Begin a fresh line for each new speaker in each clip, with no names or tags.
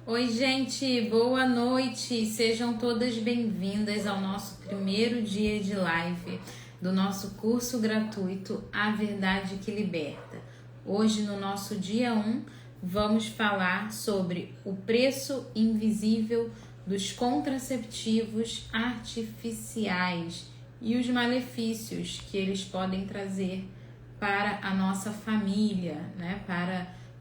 Oi, gente, boa noite. Sejam todas bem-vindas ao nosso primeiro dia de live do nosso curso gratuito A Verdade que Liberta. Hoje, no nosso dia 1, vamos falar sobre o preço invisível dos contraceptivos artificiais e os malefícios que eles podem trazer para a nossa família, né?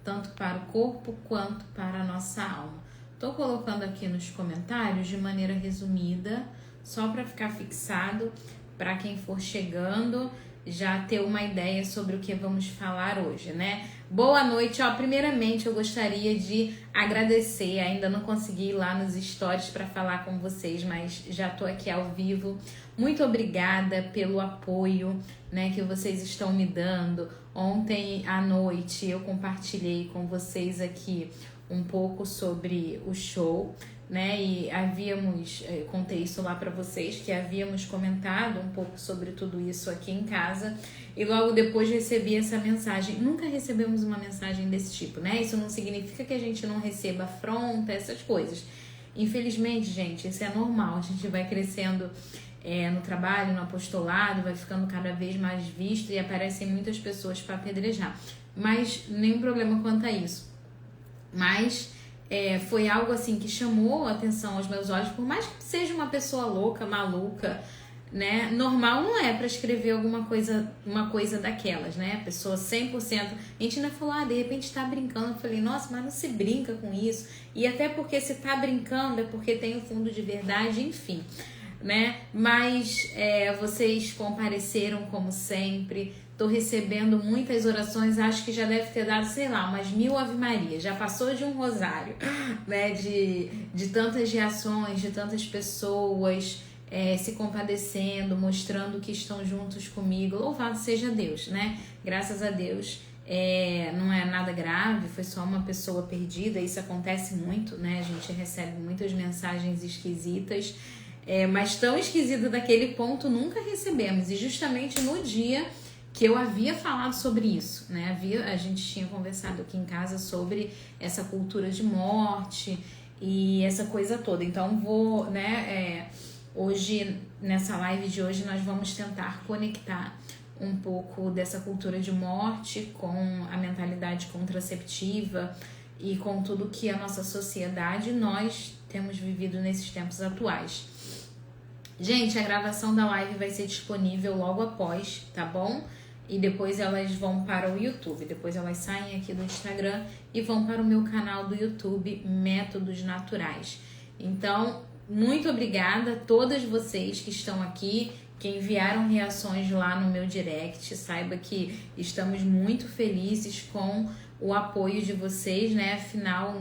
Tanto para o corpo quanto para a nossa alma. Estou colocando aqui nos comentários de maneira resumida, só para ficar fixado, para quem for chegando já ter uma ideia sobre o que vamos falar hoje, né? Boa noite, primeiramente eu gostaria de agradecer, ainda não consegui ir lá nos stories para falar com vocês, mas já estou aqui ao vivo. Muito obrigada pelo apoio, né, que vocês estão me dando. Ontem à noite eu compartilhei com vocês aqui um pouco sobre o show, né, e contei isso lá para vocês, que havíamos comentado um pouco sobre tudo isso aqui em casa, e logo depois recebi essa mensagem. Nunca recebemos uma mensagem desse tipo, né? Isso não significa que a gente não receba afronta, essas coisas. Infelizmente, gente, isso é normal, a gente vai crescendo no trabalho, no apostolado, vai ficando cada vez mais visto e aparecem muitas pessoas para apedrejar. Mas nenhum problema quanto a isso. Mas foi algo assim que chamou a atenção aos meus olhos, por mais que seja uma pessoa louca, maluca, né? Normal não é para escrever uma coisa daquelas, né? A pessoa 100%, a gente ainda falou, de repente tá brincando. Eu falei, nossa, mas não se brinca com isso. E até porque se tá brincando é porque tem um fundo de verdade, enfim, né? Mas vocês compareceram como sempre. Tô recebendo muitas orações, acho que já deve ter dado, sei lá, umas 1000 Ave Maria, já passou de um rosário, né? De tantas reações, de tantas pessoas se compadecendo, mostrando que estão juntos comigo. Louvado seja Deus, né? Graças a Deus, não é nada grave, foi só uma pessoa perdida. Isso acontece muito, né? A gente recebe muitas mensagens esquisitas, mas tão esquisita daquele ponto nunca recebemos. E justamente no dia que eu havia falado sobre isso, né? A gente tinha conversado aqui em casa sobre essa cultura de morte e essa coisa toda. Então hoje, nessa live de hoje, nós vamos tentar conectar um pouco dessa cultura de morte com a mentalidade contraceptiva e com tudo que a nossa sociedade, nós temos vivido nesses tempos atuais. Gente, a gravação da live vai ser disponível logo após, tá bom? E depois elas vão para o YouTube, depois elas saem aqui do Instagram e vão para o meu canal do YouTube, Métodos Naturais. Então, muito obrigada a todas vocês que estão aqui, que enviaram reações lá no meu direct. Saiba que estamos muito felizes com o apoio de vocês, né? Afinal,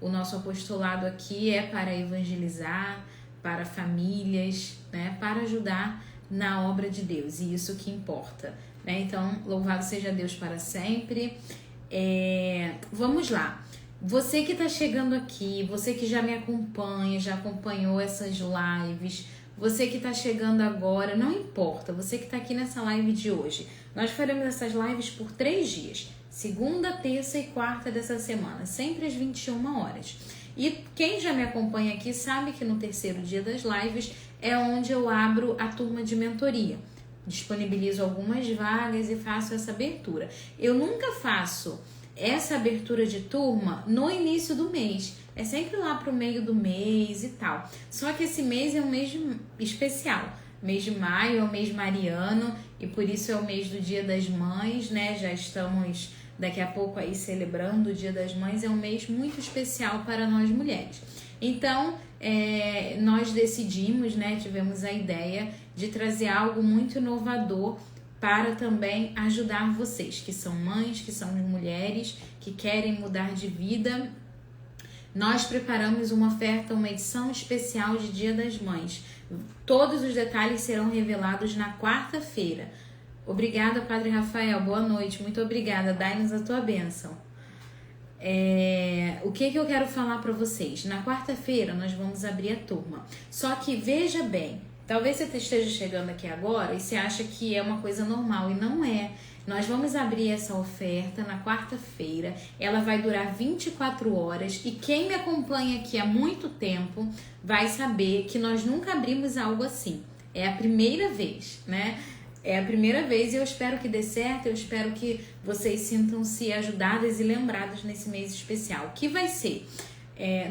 o nosso apostolado aqui é para evangelizar, para famílias, né? Para ajudar na obra de Deus, e isso que importa, né? Então, louvado seja Deus para sempre. Vamos lá. Você que está chegando aqui, você que já me acompanha, já acompanhou essas lives, você que está chegando agora, não importa, você que está aqui nessa live de hoje. Nós faremos essas lives por 3 dias, segunda, terça e quarta dessa semana, sempre às 21 horas. E quem já me acompanha aqui sabe que no terceiro dia das lives é onde eu abro a turma de mentoria. Disponibilizo algumas vagas e faço essa abertura. Eu nunca faço essa abertura de turma no início do mês. É sempre lá pro meio do mês e tal. Só que esse mês é um mês especial. Mês de maio é o mês mariano e por isso é o mês do Dia das Mães, né? Já estamos daqui a pouco aí celebrando o Dia das Mães. É um mês muito especial para nós mulheres. Então, nós decidimos, né, tivemos a ideia de trazer algo muito inovador para também ajudar vocês, que são mães, que são mulheres, que querem mudar de vida. Nós preparamos uma oferta, uma edição especial de Dia das Mães. Todos os detalhes serão revelados na quarta-feira. Obrigada, Padre Rafael. Boa noite. Muito obrigada. Dai-nos a tua bênção. O que eu quero falar para vocês? Na quarta-feira nós vamos abrir a turma. Só que veja bem, Talvez você esteja chegando aqui agora e você acha que é uma coisa normal, e não é. Nós vamos abrir essa oferta na quarta-feira, ela vai durar 24 horas e quem me acompanha aqui há muito tempo vai saber que nós nunca abrimos algo assim. É a primeira vez, né? É a primeira vez e eu espero que dê certo, eu espero que vocês sintam-se ajudadas e lembradas nesse mês especial. O que vai ser?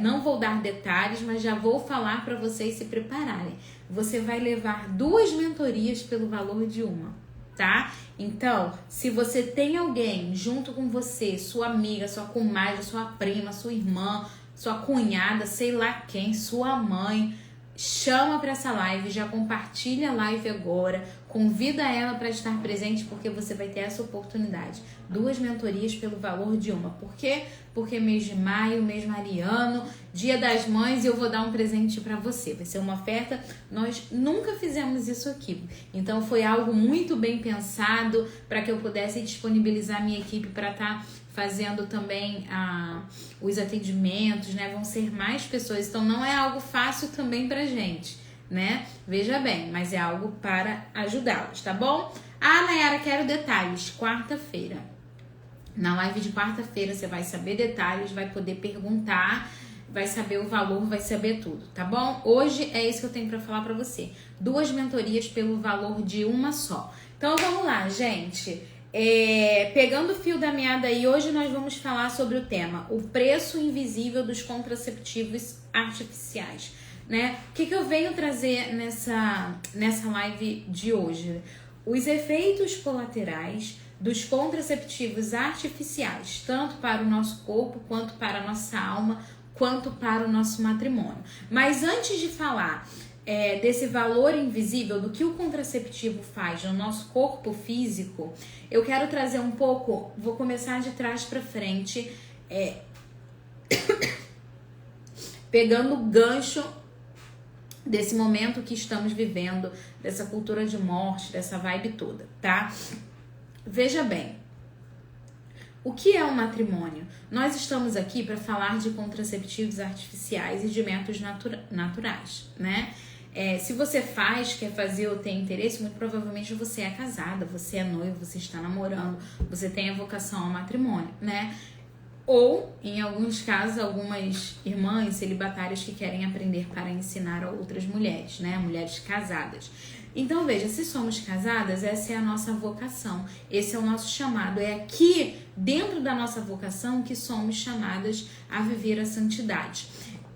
Não vou dar detalhes, mas já vou falar para vocês se prepararem. Você vai levar 2 mentorias pelo valor de uma, tá? Então, se você tem alguém junto com você, sua amiga, sua comadre, sua prima, sua irmã, sua cunhada, sei lá quem, sua mãe, chama para essa live, já compartilha a live agora, convida ela para estar presente, porque você vai ter essa oportunidade. 2 mentorias pelo valor de uma. Por quê? Porque mês de maio, mês mariano, Dia das Mães, e eu vou dar um presente para você. Vai ser uma oferta, nós nunca fizemos isso aqui. Então foi algo muito bem pensado para que eu pudesse disponibilizar minha equipe para estar fazendo também os atendimentos, né? Vão ser mais pessoas, então não é algo fácil também pra gente, né? Veja bem, mas é algo para ajudá-los, tá bom? Nayara, quero detalhes. Quarta-feira. Na live de quarta-feira você vai saber detalhes, vai poder perguntar, vai saber o valor, vai saber tudo, tá bom? Hoje é isso que eu tenho pra falar pra você. 2 mentorias pelo valor de uma só. Então vamos lá, gente. Pegando o fio da meada aí, hoje nós vamos falar sobre o tema, o preço invisível dos contraceptivos artificiais, né? O que eu venho trazer nessa live de hoje? Os efeitos colaterais dos contraceptivos artificiais, tanto para o nosso corpo, quanto para a nossa alma, quanto para o nosso matrimônio. Mas antes de falar desse valor invisível, do que o contraceptivo faz no nosso corpo físico, eu quero trazer um pouco, vou começar de trás para frente, pegando o gancho desse momento que estamos vivendo, dessa cultura de morte, dessa vibe toda, tá? Veja bem, o que é um matrimônio? Nós estamos aqui para falar de contraceptivos artificiais e de métodos naturais, né? Se você quer fazer ou tem interesse, muito provavelmente você é casada, você é noivo, você está namorando, você tem a vocação ao matrimônio, né? Ou, em alguns casos, algumas irmãs celibatárias que querem aprender para ensinar a outras mulheres, né? Mulheres casadas. Então, veja, se somos casadas, essa é a nossa vocação, esse é o nosso chamado, é aqui, dentro da nossa vocação, que somos chamadas a viver a santidade.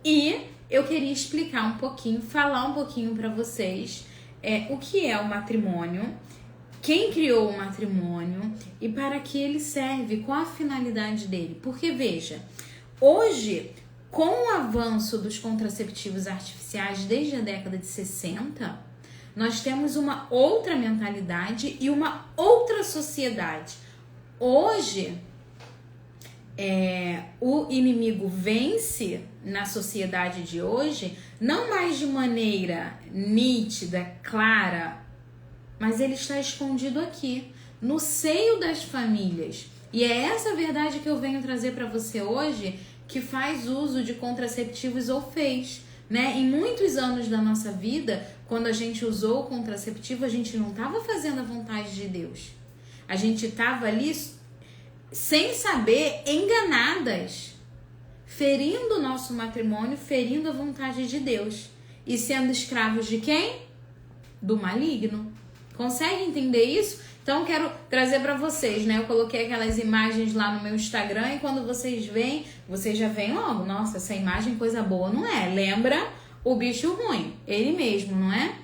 E eu queria explicar um pouquinho, falar um pouquinho para vocês o que é o matrimônio, quem criou o matrimônio e para que ele serve, qual a finalidade dele. Porque, veja, hoje, com o avanço dos contraceptivos artificiais desde a década de 60, nós temos uma outra mentalidade e uma outra sociedade. Hoje, o inimigo vence na sociedade de hoje, não mais de maneira nítida, clara, mas ele está escondido aqui, no seio das famílias. E é essa verdade que eu venho trazer para você hoje, que faz uso de contraceptivos ou fez, né? Em muitos anos da nossa vida, quando a gente usou o contraceptivo, a gente não estava fazendo a vontade de Deus. A gente estava ali, sem saber, enganadas, ferindo o nosso matrimônio, ferindo a vontade de Deus. E sendo escravos de quem? Do maligno. Consegue entender isso? Então, quero trazer para vocês, né? Eu coloquei aquelas imagens lá no meu Instagram e quando vocês veem, vocês já veem logo, nossa, essa imagem coisa boa, não é? Lembra o bicho ruim, ele mesmo, não é?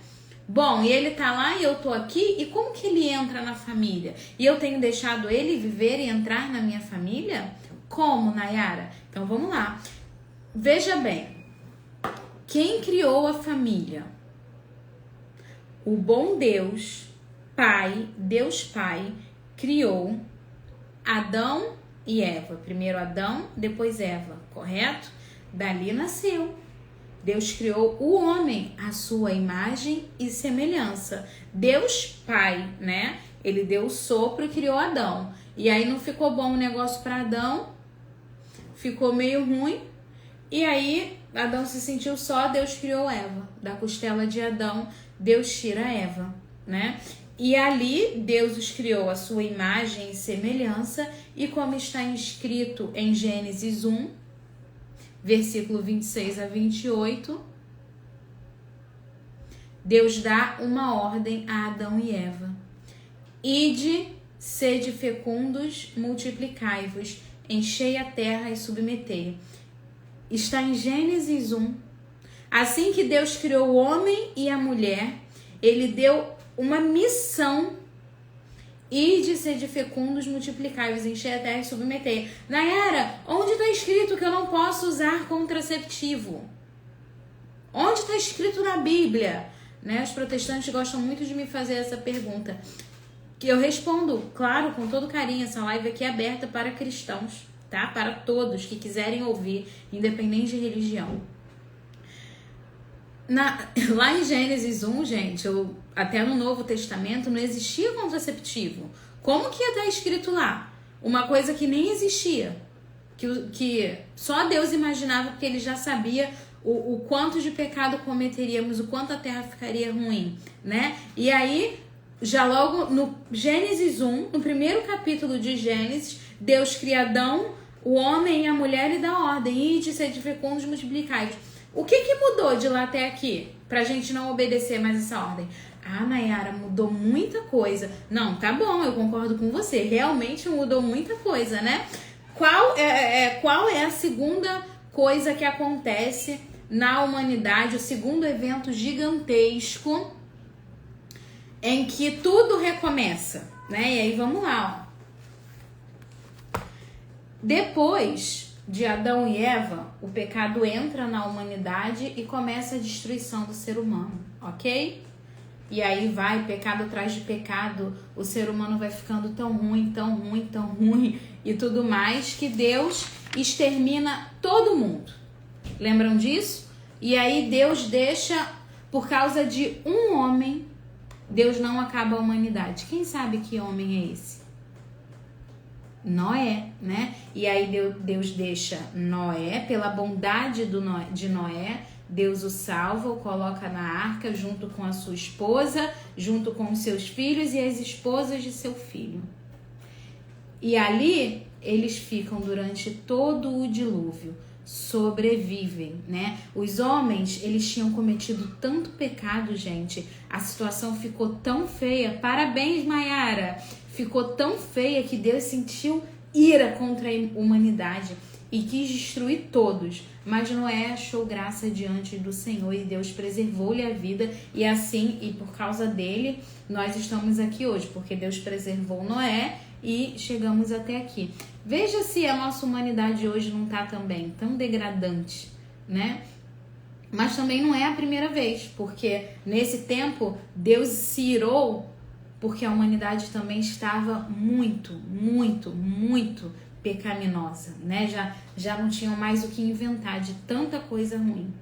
Bom, e ele tá lá e eu tô aqui, e como que ele entra na família? E eu tenho deixado ele viver e entrar na minha família? Como, Nayara? Então, vamos lá. Veja bem, quem criou a família? O bom Deus, Pai, Deus Pai, criou Adão e Eva. Primeiro Adão, depois Eva, correto? Dali nasceu. Deus criou o homem à sua imagem e semelhança. Deus Pai, né? Ele deu o sopro e criou Adão. E aí não ficou bom o negócio para Adão, ficou meio ruim. E aí Adão se sentiu só, Deus criou Eva. Da costela de Adão, Deus tira Eva, né? E ali Deus os criou à sua imagem e semelhança, e como está escrito em Gênesis 1, versículo 26 a 28, Deus dá uma ordem a Adão e Eva. Ide, sede fecundos, multiplicai-vos, enchei a terra e submetei. Está em Gênesis 1. Assim que Deus criou o homem e a mulher, ele deu uma missão: ide, sede fecundos, multiplicai-vos, enchei a terra e submetei. Nayara, onde está escrito que eu não posso usar contraceptivo? Onde está escrito na Bíblia? Né? Os protestantes gostam muito de me fazer essa pergunta, que eu respondo, claro, com todo carinho. Essa live aqui é aberta para cristãos, tá? Para todos que quiserem ouvir, independente de religião. Lá em Gênesis 1, gente, até no Novo Testamento, não existia contraceptivo. Como que ia estar escrito lá? Uma coisa que nem existia, que só Deus imaginava, porque ele já sabia o quanto de pecado cometeríamos, o quanto a terra ficaria ruim, né? E aí, já logo no Gênesis 1, no primeiro capítulo de Gênesis, Deus cria Adão, o homem e a mulher, e dá ordem: ide, sede fecundos, multiplicai-vos. O que mudou de lá até aqui pra gente não obedecer mais essa ordem? Ah, Nayara, mudou muita coisa. Não, tá bom, eu concordo com você. Realmente mudou muita coisa, né? Qual é a segunda coisa que acontece na humanidade, o segundo evento gigantesco em que tudo recomeça, né? E aí vamos lá, ó. Depois de Adão e Eva, o pecado entra na humanidade e começa a destruição do ser humano, ok? E aí vai, pecado atrás de pecado, o ser humano vai ficando tão ruim, tão ruim, tão ruim e tudo mais, que Deus extermina todo mundo. Lembram disso? E aí Deus deixa, por causa de um homem, Deus não acaba a humanidade. Quem sabe que homem é esse? Noé, né? E aí Deus deixa Noé, pela bondade de Noé, Deus o salva, o coloca na arca junto com a sua esposa, junto com os seus filhos e as esposas de seu filho. E ali eles ficam durante todo o dilúvio, sobrevivem, né? Os homens, eles tinham cometido tanto pecado, gente, a situação ficou tão feia. Parabéns, Mayara! Ficou tão feia que Deus sentiu ira contra a humanidade e quis destruir todos. Mas Noé achou graça diante do Senhor e Deus preservou-lhe a vida. E assim, e por causa dele, nós estamos aqui hoje, porque Deus preservou Noé e chegamos até aqui. Veja se a nossa humanidade hoje não está também tão degradante, né? Mas também não é a primeira vez, porque nesse tempo Deus se irou porque a humanidade também estava muito, muito, muito pecaminosa, né? Já não tinham mais o que inventar de tanta coisa ruim.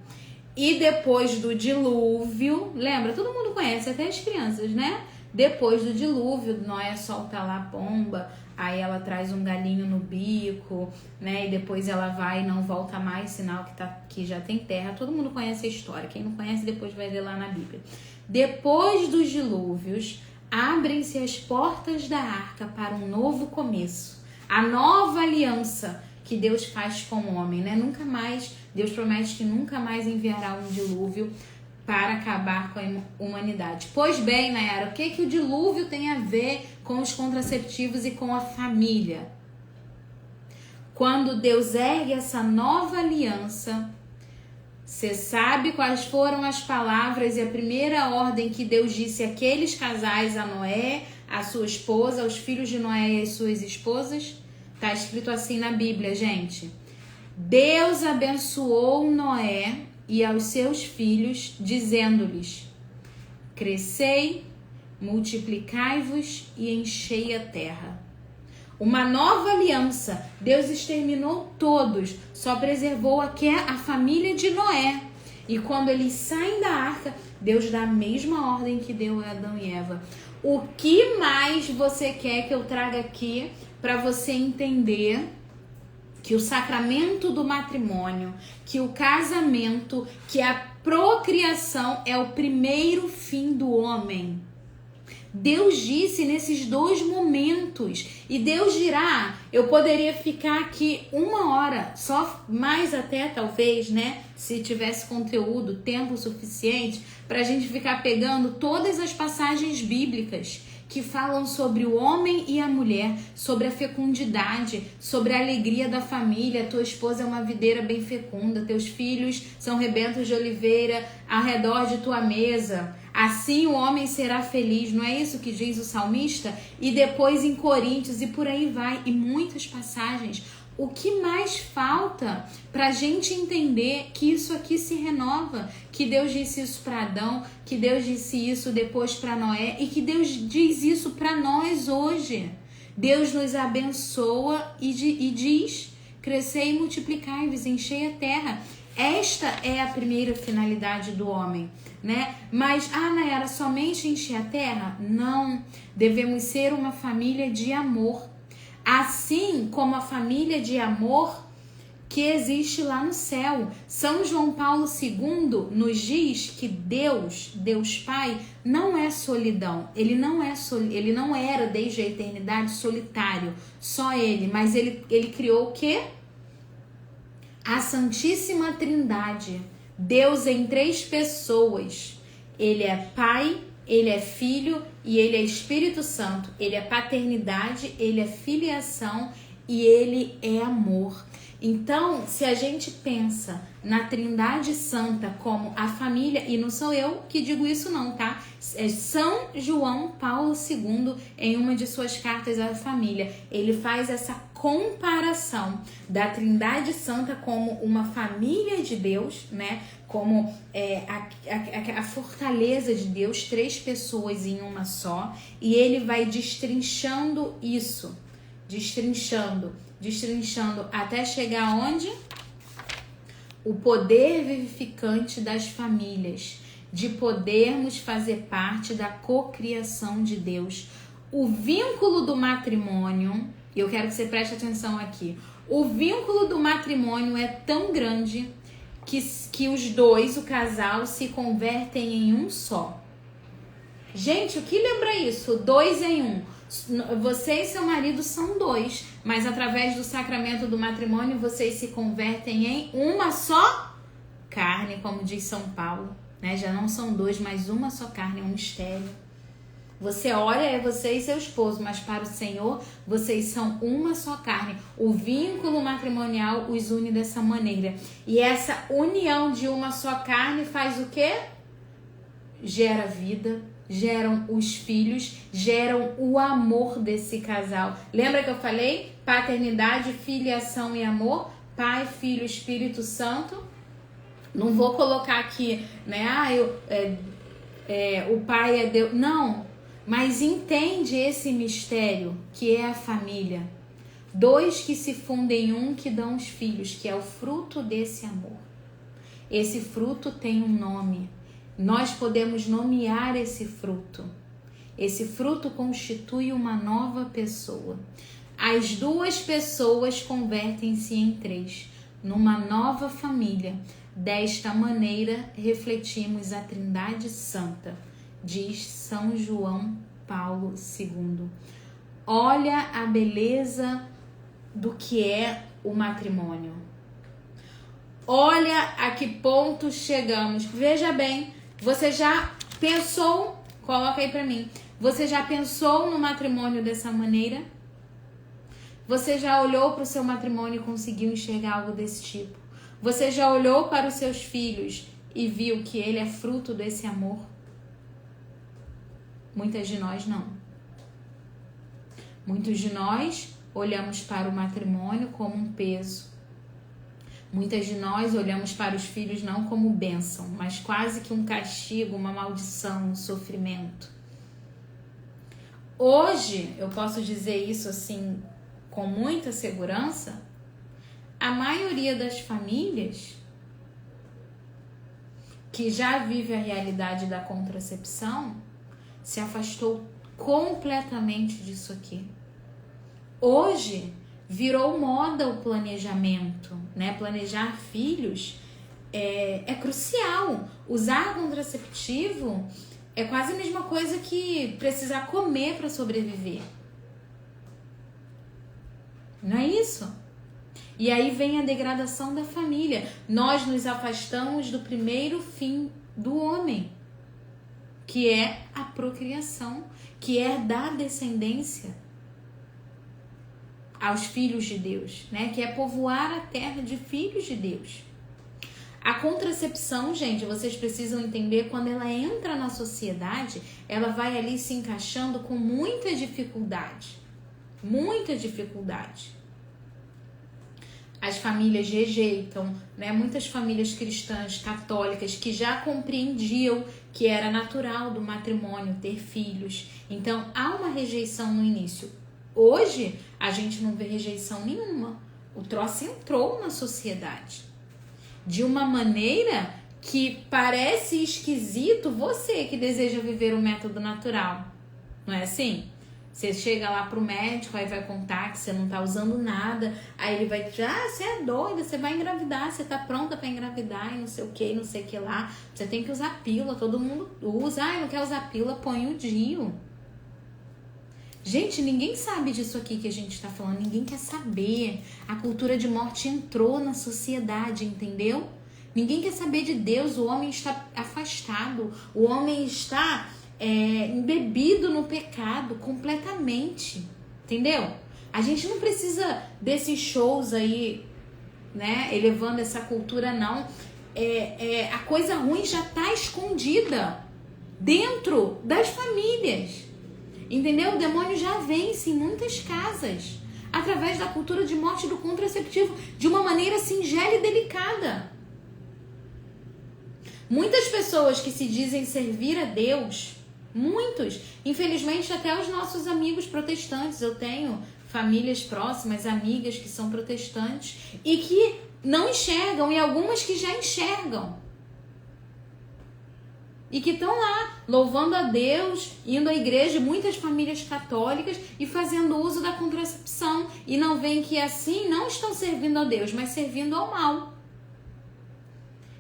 E depois do dilúvio, lembra? Todo mundo conhece, até as crianças, né? Depois do dilúvio, Noé solta lá a pomba, aí ela traz um galinho no bico, né? E depois ela vai e não volta mais, sinal que já tem terra. Todo mundo conhece a história. Quem não conhece, depois vai ler lá na Bíblia. Depois dos dilúvios, abrem-se as portas da arca para um novo começo. A nova aliança que Deus faz com o homem, né? Nunca mais, Deus promete que nunca mais enviará um dilúvio para acabar com a humanidade. Pois bem, Nayara, o que o dilúvio tem a ver com os contraceptivos e com a família? Quando Deus ergue essa nova aliança, você sabe quais foram as palavras e a primeira ordem que Deus disse àqueles casais, a Noé, a sua esposa, aos filhos de Noé e as suas esposas? Tá escrito assim na Bíblia, gente. Deus abençoou Noé e aos seus filhos, dizendo-lhes: crescei, multiplicai-vos e enchei a terra. Uma nova aliança. Deus exterminou todos, só preservou a família de Noé. E quando eles saem da arca, Deus dá a mesma ordem que deu a Adão e Eva. O que mais você quer que eu traga aqui para você entender que o sacramento do matrimônio, que o casamento, que a Procriação é o primeiro fim do homem. Deus disse nesses dois momentos. E Deus dirá, eu poderia ficar aqui 1 hora, só mais até talvez, né? Se tivesse conteúdo, tempo suficiente, pra gente ficar pegando todas as passagens bíblicas que falam sobre o homem e a mulher, sobre a fecundidade, sobre a alegria da família. Tua esposa é uma videira bem fecunda, teus filhos são rebentos de oliveira ao redor de tua mesa. Assim o homem será feliz, não é isso que diz o salmista? E depois em Coríntios e por aí vai, e muitas passagens. O que mais falta para a gente entender que isso aqui se renova? Que Deus disse isso para Adão, que Deus disse isso depois para Noé e que Deus diz isso para nós hoje. Deus nos abençoa e diz, crescei e multiplicai-vos, enchei a terra. Esta é a primeira finalidade do homem, né? Mas, Nayara, somente encher a terra? Não, devemos ser uma família de amor. Assim como a família de amor que existe lá no céu. São João Paulo II nos diz que Deus Pai, não é solidão. Ele não era desde a eternidade solitário, só ele. Mas ele criou o quê? A Santíssima Trindade. Deus em 3 pessoas. Ele é Pai, Ele é Filho e Ele é Espírito Santo. Ele é paternidade, Ele é filiação e Ele é amor. Então, se a gente pensa na Trindade Santa como a família, e não sou eu que digo isso não, tá? É São João Paulo II, em uma de suas cartas à família, ele faz essa comparação da Trindade Santa como uma família de Deus, né? Como a fortaleza de Deus, 3 pessoas em uma só, e ele vai destrinchando isso, destrinchando até chegar onde? O poder vivificante das famílias, de podermos fazer parte da cocriação de Deus. O vínculo do matrimônio, e eu quero que você preste atenção aqui, o vínculo do matrimônio é tão grande que os dois, o casal, se convertem em um só. Gente, o que lembra isso? 2 em 1. Você e seu marido são 2, mas através do sacramento do matrimônio vocês se convertem em uma só carne, como diz São Paulo, né? Já não são 2, mas uma só carne, é um mistério. Você olha, é você e seu esposo, mas para o Senhor vocês são uma só carne. O vínculo matrimonial os une dessa maneira. E essa união de uma só carne faz o quê? Gera vida, geram os filhos, geram o amor desse casal. Lembra que eu falei? Paternidade, filiação e amor. Pai, Filho, Espírito Santo. Não vou colocar aqui, né? O pai é Deus. Não, mas entende esse mistério que é a família. 2 que se fundem em um, que dão os filhos, que é o fruto desse amor. Esse fruto tem um nome. Nós podemos nomear esse fruto. Esse fruto constitui uma nova pessoa. As 2 pessoas convertem-se em 3, numa nova família. Desta maneira, refletimos a Trindade Santa, diz São João Paulo II. Olha a beleza do que é o matrimônio. Olha a que ponto chegamos. Veja bem, você já pensou, coloca aí pra mim, você já pensou no matrimônio dessa maneira? Você já olhou para o seu matrimônio e conseguiu enxergar algo desse tipo? Você já olhou para os seus filhos e viu que ele é fruto desse amor? Muitas de nós não. Muitos de nós olhamos para o matrimônio como um peso. Muitas de nós olhamos para os filhos não como bênção, mas quase que um castigo, uma maldição, um sofrimento. Hoje, eu posso dizer isso assim com muita segurança, a maioria das famílias que já vive a realidade da contracepção se afastou completamente disso aqui. Hoje virou moda o planejamento, né? Planejar filhos é crucial. Usar contraceptivo é quase a mesma coisa que precisar comer para sobreviver. Não é isso? E aí vem a degradação da família. Nós nos afastamos do primeiro fim do homem, que é a procriação, que é dar descendência aos filhos de Deus, né? Que é povoar a terra de filhos de Deus. A contracepção, gente, vocês precisam entender, quando ela entra na sociedade, ela vai ali se encaixando com muita dificuldade. Muita dificuldade. As famílias rejeitam, né? Muitas famílias cristãs, católicas, que já compreendiam que era natural do matrimônio ter filhos. Então, há uma rejeição no início. Hoje, a gente não vê rejeição nenhuma. O troço entrou na sociedade de uma maneira que parece esquisito você que deseja viver o método natural. Não é assim? Você chega lá pro médico, aí vai contar que você não tá usando nada, aí ele vai dizer, você é doida, você vai engravidar, você tá pronta pra engravidar, e não sei o que, não sei o que lá. Você tem que usar pílula, todo mundo usa. Não quer usar pílula, põe o DIU. Gente, ninguém sabe disso aqui que a gente tá falando, ninguém quer saber. A cultura de morte entrou na sociedade, entendeu? Ninguém quer saber de Deus, o homem está afastado, o homem está embebido no pecado completamente, entendeu? A gente não precisa desses shows aí, né, elevando essa cultura, não. A coisa ruim já tá escondida dentro das famílias. Entendeu? O demônio já vence em muitas casas através da cultura de morte do contraceptivo de uma maneira singela e delicada. Muitas pessoas que se dizem servir a Deus, muitos, infelizmente até os nossos amigos protestantes, eu tenho famílias próximas, amigas que são protestantes e que não enxergam, e algumas que já enxergam. E que estão lá, louvando a Deus, indo à igreja, muitas famílias católicas, e fazendo uso da contracepção. E não veem que assim não estão servindo a Deus, mas servindo ao mal.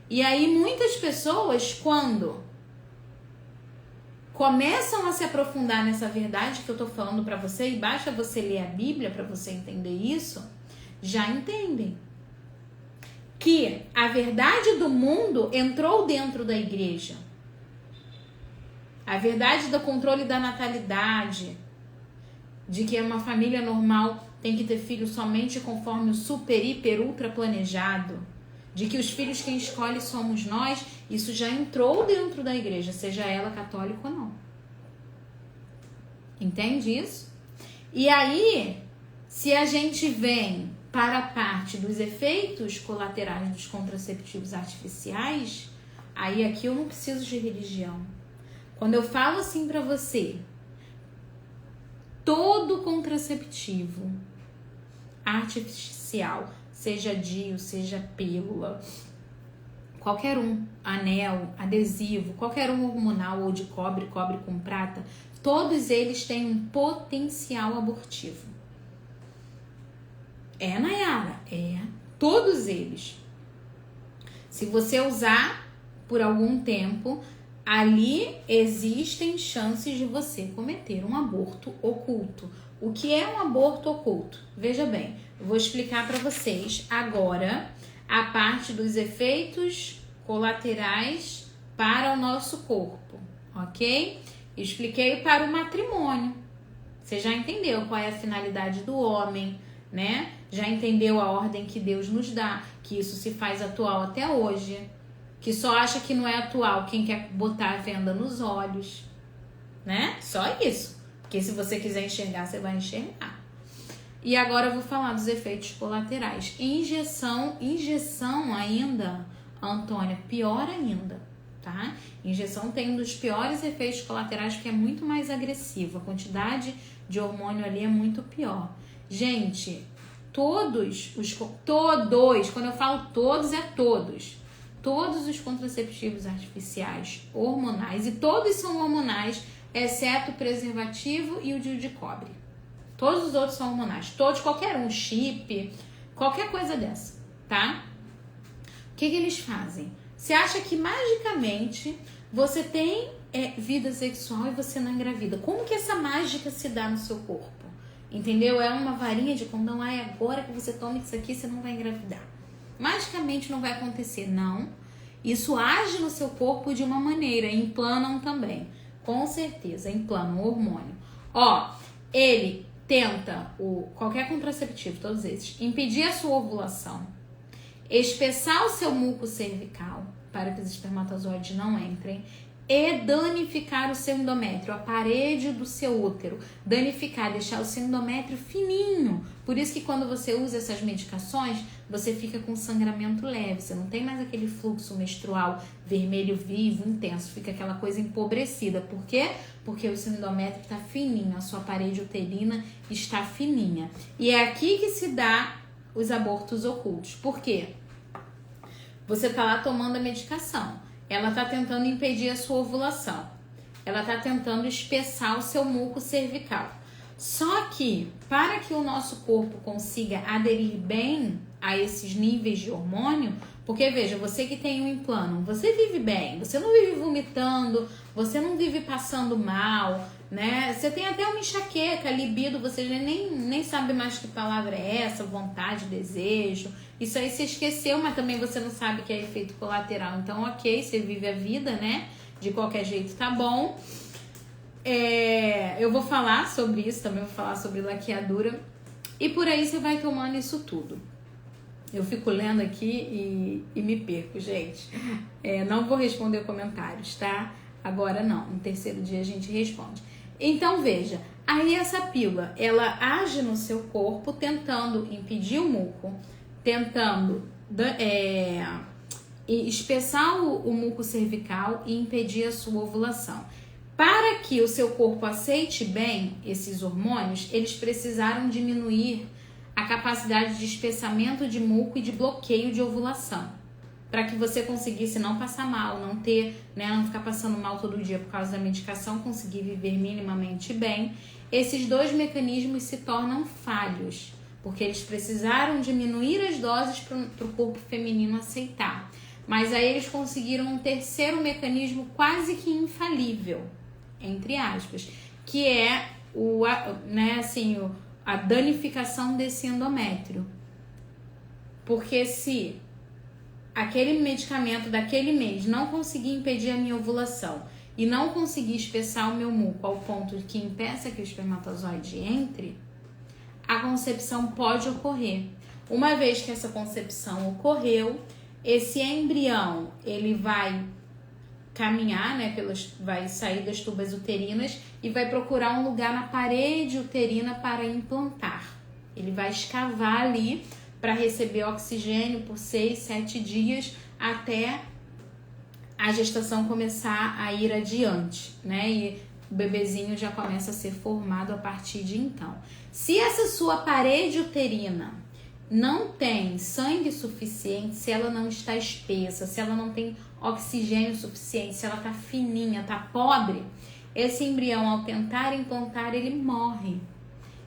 E aí muitas pessoas, quando começam a se aprofundar nessa verdade que eu estou falando para você, e basta você ler a Bíblia para você entender isso, já entendem que a verdade do mundo entrou dentro da igreja. A verdade do controle da natalidade, de que uma família normal tem que ter filhos somente conforme o super, hiper, ultra planejado, de que os filhos quem escolhe somos nós, isso já entrou dentro da igreja, seja ela católica ou não. Entende isso? E aí, se a gente vem para a parte dos efeitos colaterais dos contraceptivos artificiais, aí aqui eu não preciso de religião. Quando eu falo assim pra você, todo contraceptivo artificial, seja DIU, seja pílula, qualquer um, anel, adesivo, qualquer um hormonal ou de cobre com prata, todos eles têm um potencial abortivo. Nayara? Todos eles. Se você usar por algum tempo, ali existem chances de você cometer um aborto oculto. O que é um aborto oculto? Veja bem, eu vou explicar para vocês agora a parte dos efeitos colaterais para o nosso corpo, ok? Expliquei para o matrimônio. Você já entendeu qual é a finalidade do homem, né? Já entendeu a ordem que Deus nos dá, que isso se faz atual até hoje. Que só acha que não é atual quem quer botar a venda nos olhos, né? Só isso. Porque se você quiser enxergar, você vai enxergar. E agora eu vou falar dos efeitos colaterais. Injeção ainda, Antônia, pior ainda, tá? Injeção tem um dos piores efeitos colaterais, porque é muito mais agressivo. A quantidade de hormônio ali é muito pior. Gente, todos, quando eu falo todos, é todos. Todos os contraceptivos artificiais hormonais, e todos são hormonais, exceto o preservativo e o DIU de cobre. Todos os outros são hormonais. Todos, qualquer um, chip, qualquer coisa dessa, tá? O que eles fazem? Você acha que magicamente você tem vida sexual e você não engravida? Como que essa mágica se dá no seu corpo? Entendeu? É uma varinha de condão. Agora que você toma isso aqui, você não vai engravidar. Magicamente não vai acontecer, não. Isso age no seu corpo de uma maneira. Implanam também. Com certeza, implantam o hormônio. Ele tenta, qualquer contraceptivo, todos esses, impedir a sua ovulação, espessar o seu muco cervical para que os espermatozoides não entrem e danificar o seu endométrio, a parede do seu útero, danificar, deixar o seu endométrio fininho. Por isso que quando você usa essas medicações, você fica com sangramento leve, você não tem mais aquele fluxo menstrual vermelho vivo, intenso, fica aquela coisa empobrecida. Por quê? Porque o seu endométrio está fininho, a sua parede uterina está fininha. E é aqui que se dá os abortos ocultos. Por quê? Você tá lá tomando a medicação, ela tá tentando impedir a sua ovulação, ela tá tentando espessar o seu muco cervical. Só que, para que o nosso corpo consiga aderir bem a esses níveis de hormônio, porque veja, você que tem um implano, você vive bem, você não vive vomitando, você não vive passando mal, né? Você tem até uma enxaqueca, libido, você nem sabe mais que palavra é essa, vontade, desejo. Isso aí você esqueceu, mas também você não sabe que é efeito colateral. Então, ok, você vive a vida, né? De qualquer jeito tá bom. Eu vou falar sobre isso, também vou falar sobre laqueadura. E por aí você vai tomando isso tudo. Eu fico lendo aqui e me perco, gente. Não vou responder comentários, tá? Agora não, no terceiro dia a gente responde. Então veja, aí essa pílula, ela age no seu corpo tentando impedir o muco, tentando espessar o muco cervical e impedir a sua ovulação. Para que o seu corpo aceite bem esses hormônios, eles precisaram diminuir a capacidade de espessamento de muco e de bloqueio de ovulação, para que você conseguisse não passar mal, não ter, né, não ficar passando mal todo dia por causa da medicação, conseguir viver minimamente bem. Esses dois mecanismos se tornam falhos, porque eles precisaram diminuir as doses para o corpo feminino aceitar. Mas aí eles conseguiram um terceiro mecanismo quase que infalível, entre aspas, que é a danificação desse endométrio. Porque se aquele medicamento daquele mês não conseguir impedir a minha ovulação e não conseguir espessar o meu muco ao ponto de que impeça que o espermatozoide entre, a concepção pode ocorrer. Uma vez que essa concepção ocorreu, esse embrião ele vai caminhar, né, vai sair das tubas uterinas e vai procurar um lugar na parede uterina para implantar. Ele vai escavar ali para receber oxigênio por 6, 7 dias até a gestação começar a ir adiante, né? E o bebezinho já começa a ser formado a partir de então. Se essa sua parede uterina não tem sangue suficiente, se ela não está espessa, se ela não tem oxigênio suficiente, se ela está fininha, está pobre, esse embrião, ao tentar implantar, ele morre.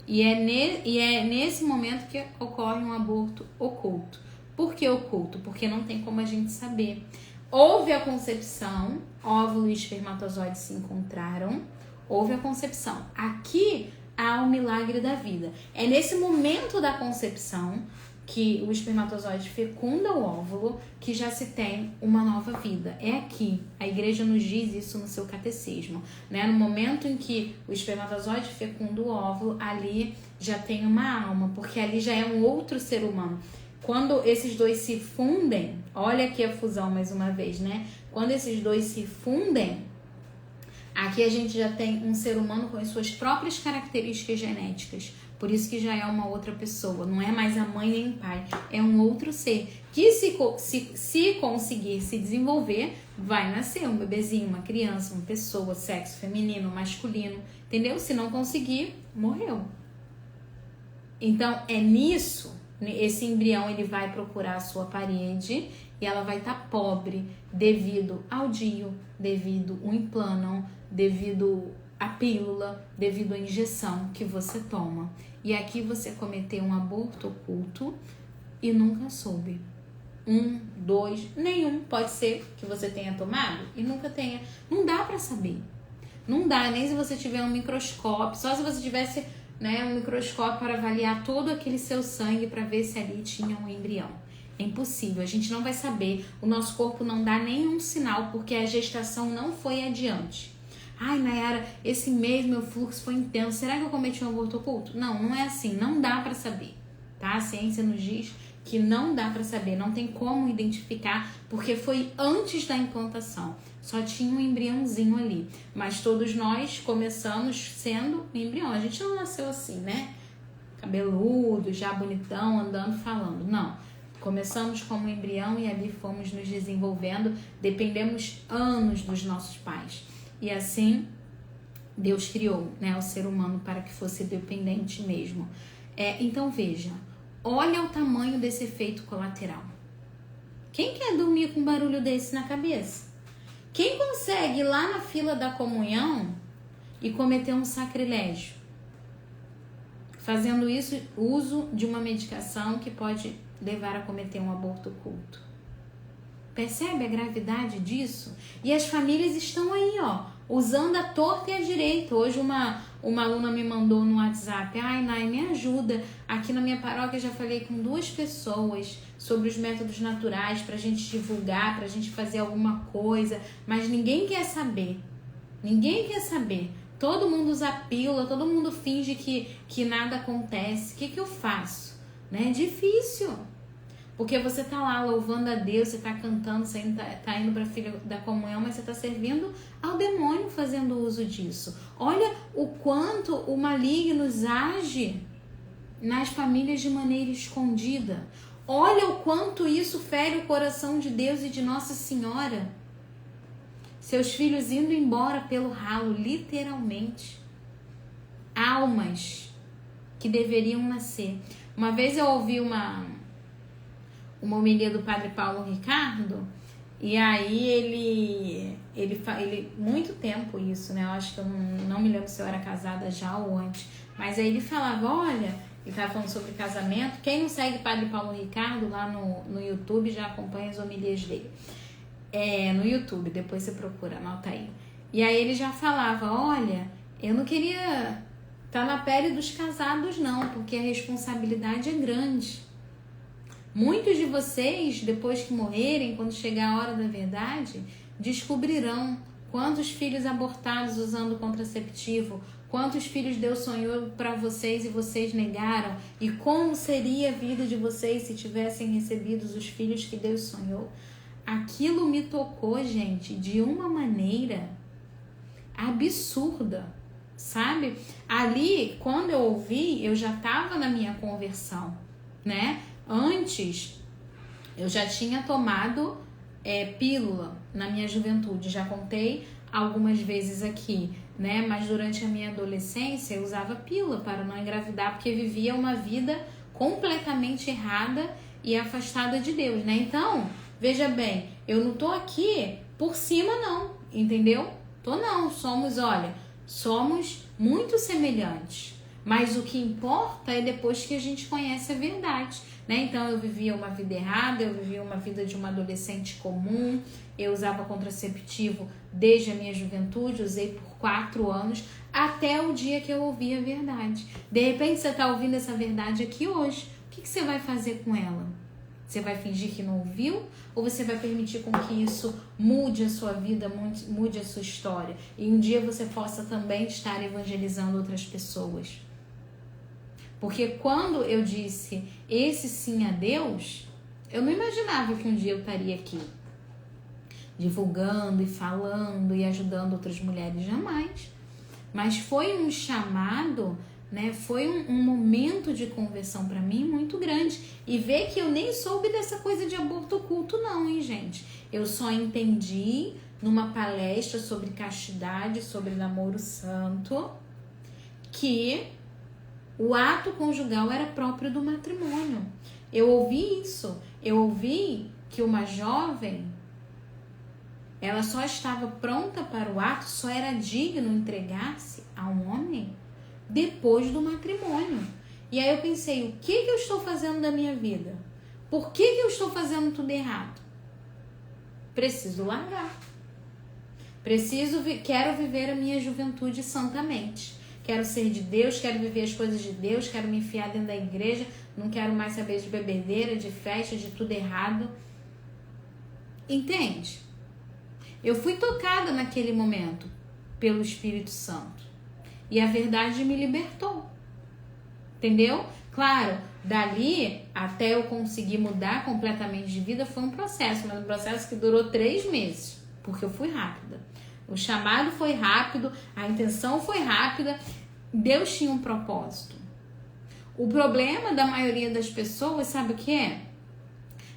E é nesse momento que ocorre um aborto oculto. Por que oculto? Porque não tem como a gente saber. Houve a concepção, óvulo e espermatozoide se encontraram, houve a concepção. Aqui há o milagre da vida. É nesse momento da concepção que o espermatozoide fecunda o óvulo que já se tem uma nova vida. É aqui. A igreja nos diz isso no seu catecismo, né? No momento em que o espermatozoide fecunda o óvulo, ali já tem uma alma, porque ali já é um outro ser humano. Quando esses dois se fundem, olha aqui a fusão mais uma vez, né? Quando esses dois se fundem, aqui a gente já tem um ser humano com as suas próprias características genéticas. Por isso que já é uma outra pessoa. Não é mais a mãe nem o pai. É um outro ser que se conseguir se desenvolver, vai nascer um bebezinho, uma criança, uma pessoa, sexo feminino, masculino. Entendeu? Se não conseguir, morreu. Então, é nisso. Esse embrião ele vai procurar a sua parede e ela vai estar pobre devido ao DIU, devido ao implano, devido à pílula, devido à injeção que você toma. E aqui você cometeu um aborto oculto e nunca soube. 1, 2, nenhum. Pode ser que você tenha tomado e nunca tenha. Não dá para saber. Não dá, nem se você tiver um microscópio. Só se você tivesse, né, um microscópio para avaliar todo aquele seu sangue para ver se ali tinha um embrião. É impossível, a gente não vai saber. O nosso corpo não dá nenhum sinal porque a gestação não foi adiante. Ai, Nayara, esse mês meu fluxo foi intenso. Será que eu cometi um aborto oculto? Não, não é assim. Não dá para saber, tá? A ciência nos diz que não dá para saber, não tem como identificar, porque foi antes da implantação. Só tinha um embriãozinho ali. Mas todos nós começamos sendo um embrião. A gente não nasceu assim, né? Cabeludo, já bonitão, andando, falando. Não. Começamos como um embrião e ali fomos nos desenvolvendo. Dependemos anos dos nossos pais. E assim, Deus criou, né, o ser humano para que fosse dependente mesmo. Então, veja. Olha o tamanho desse efeito colateral. Quem quer dormir com um barulho desse na cabeça? Quem consegue ir lá na fila da comunhão e cometer um sacrilégio? Fazendo isso, uso de uma medicação que pode levar a cometer um aborto oculto. Percebe a gravidade disso? E as famílias estão aí, ó, usando a torta e a direita. Hoje uma aluna me mandou no WhatsApp: ai, Nay, me ajuda. Aqui na minha paróquia já falei com 2 pessoas sobre os métodos naturais pra gente divulgar, pra gente fazer alguma coisa, mas ninguém quer saber. Ninguém quer saber. Todo mundo usa pílula, todo mundo finge que nada acontece. O que eu faço? Né? É difícil. Porque você tá lá louvando a Deus, você tá cantando, você tá indo pra filha da comunhão, mas você tá servindo ao demônio fazendo uso disso. Olha o quanto o maligno age nas famílias de maneira escondida. Olha o quanto isso fere o coração de Deus e de Nossa Senhora. Seus filhos indo embora pelo ralo, literalmente. Almas que deveriam nascer. Uma vez eu ouvi uma homilia do Padre Paulo Ricardo, e aí ele muito tempo isso, né? Eu acho que eu não me lembro se eu era casada já ou antes, mas aí ele falava, olha, ele estava falando sobre casamento. Quem não segue Padre Paulo Ricardo lá no YouTube já acompanha as homilias dele. No YouTube, depois você procura, anota aí. E aí ele já falava, olha, eu não queria estar na pele dos casados não, porque a responsabilidade é grande. Muitos de vocês, depois que morrerem, quando chegar a hora da verdade, descobrirão quantos filhos abortados usando contraceptivo, quantos filhos Deus sonhou para vocês e vocês negaram, e como seria a vida de vocês se tivessem recebido os filhos que Deus sonhou. Aquilo me tocou, gente, de uma maneira absurda, sabe? Ali, quando eu ouvi, eu já estava na minha conversão, né? Antes, eu já tinha tomado pílula na minha juventude, já contei algumas vezes aqui, né? Mas durante a minha adolescência eu usava pílula para não engravidar, porque vivia uma vida completamente errada e afastada de Deus, né? Então, veja bem, eu não tô aqui por cima não, entendeu? Tô não, somos muito semelhantes. Mas o que importa é depois que a gente conhece a verdade, né? Então eu vivia uma vida errada, eu vivia uma vida de uma adolescente comum, eu usava contraceptivo desde a minha juventude, usei por 4 anos, até o dia que eu ouvi a verdade. De repente você está ouvindo essa verdade aqui hoje, o que você vai fazer com ela? Você vai fingir que não ouviu? Ou você vai permitir com que isso mude a sua vida, mude a sua história? E um dia você possa também estar evangelizando outras pessoas? Porque quando eu disse esse sim a Deus, eu não imaginava que um dia eu estaria aqui divulgando e falando e ajudando outras mulheres, jamais. Mas foi um chamado, né? Foi um momento de conversão para mim muito grande. E ver que eu nem soube dessa coisa de aborto oculto não, hein, gente? Eu só entendi numa palestra sobre castidade, sobre namoro santo, que o ato conjugal era próprio do matrimônio. Eu ouvi isso. Eu ouvi que uma jovem, ela só estava pronta para o ato, só era digno entregar-se a um homem depois do matrimônio. E aí eu pensei, o que eu estou fazendo da minha vida? Por que eu estou fazendo tudo errado? Preciso largar. Quero viver a minha juventude santamente. Quero ser de Deus, quero viver as coisas de Deus, quero me enfiar dentro da igreja, não quero mais saber de bebedeira, de festa, de tudo errado. Entende? Eu fui tocada naquele momento pelo Espírito Santo. E a verdade me libertou. Entendeu? Claro, dali até eu conseguir mudar completamente de vida foi um processo, mas um processo que durou 3 meses, porque eu fui rápida. O chamado foi rápido, a intenção foi rápida, Deus tinha um propósito. O problema da maioria das pessoas, sabe o que é?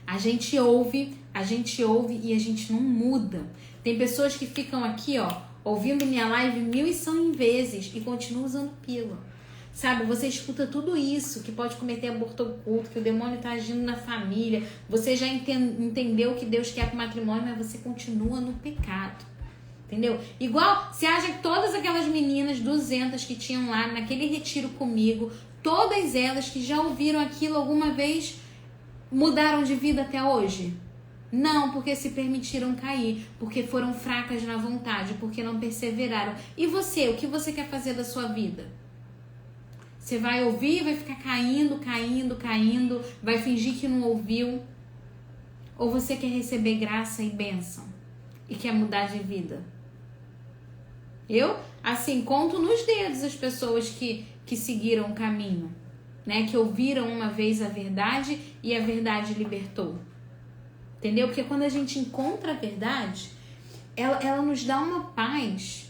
A gente ouve e a gente não muda. Tem pessoas que ficam aqui, ó, ouvindo minha live 1100 vezes e continuam usando pílula. Sabe, você escuta tudo isso, que pode cometer aborto oculto, que o demônio está agindo na família, você já entendeu o que Deus quer para o matrimônio, mas você continua no pecado. Entendeu? Igual, você acha que todas aquelas meninas 200 que tinham lá naquele retiro comigo, todas elas que já ouviram aquilo alguma vez, mudaram de vida até hoje? Não, porque se permitiram cair, porque foram fracas na vontade, porque não perseveraram. E você, o que você quer fazer da sua vida? Você vai ouvir e vai ficar caindo, vai fingir que não ouviu? Ou você quer receber graça e bênção e quer mudar de vida? Eu, assim, conto nos dedos as pessoas que seguiram o caminho, né? Que ouviram uma vez a verdade e a verdade libertou. Entendeu? Porque quando a gente encontra a verdade, ela nos dá uma paz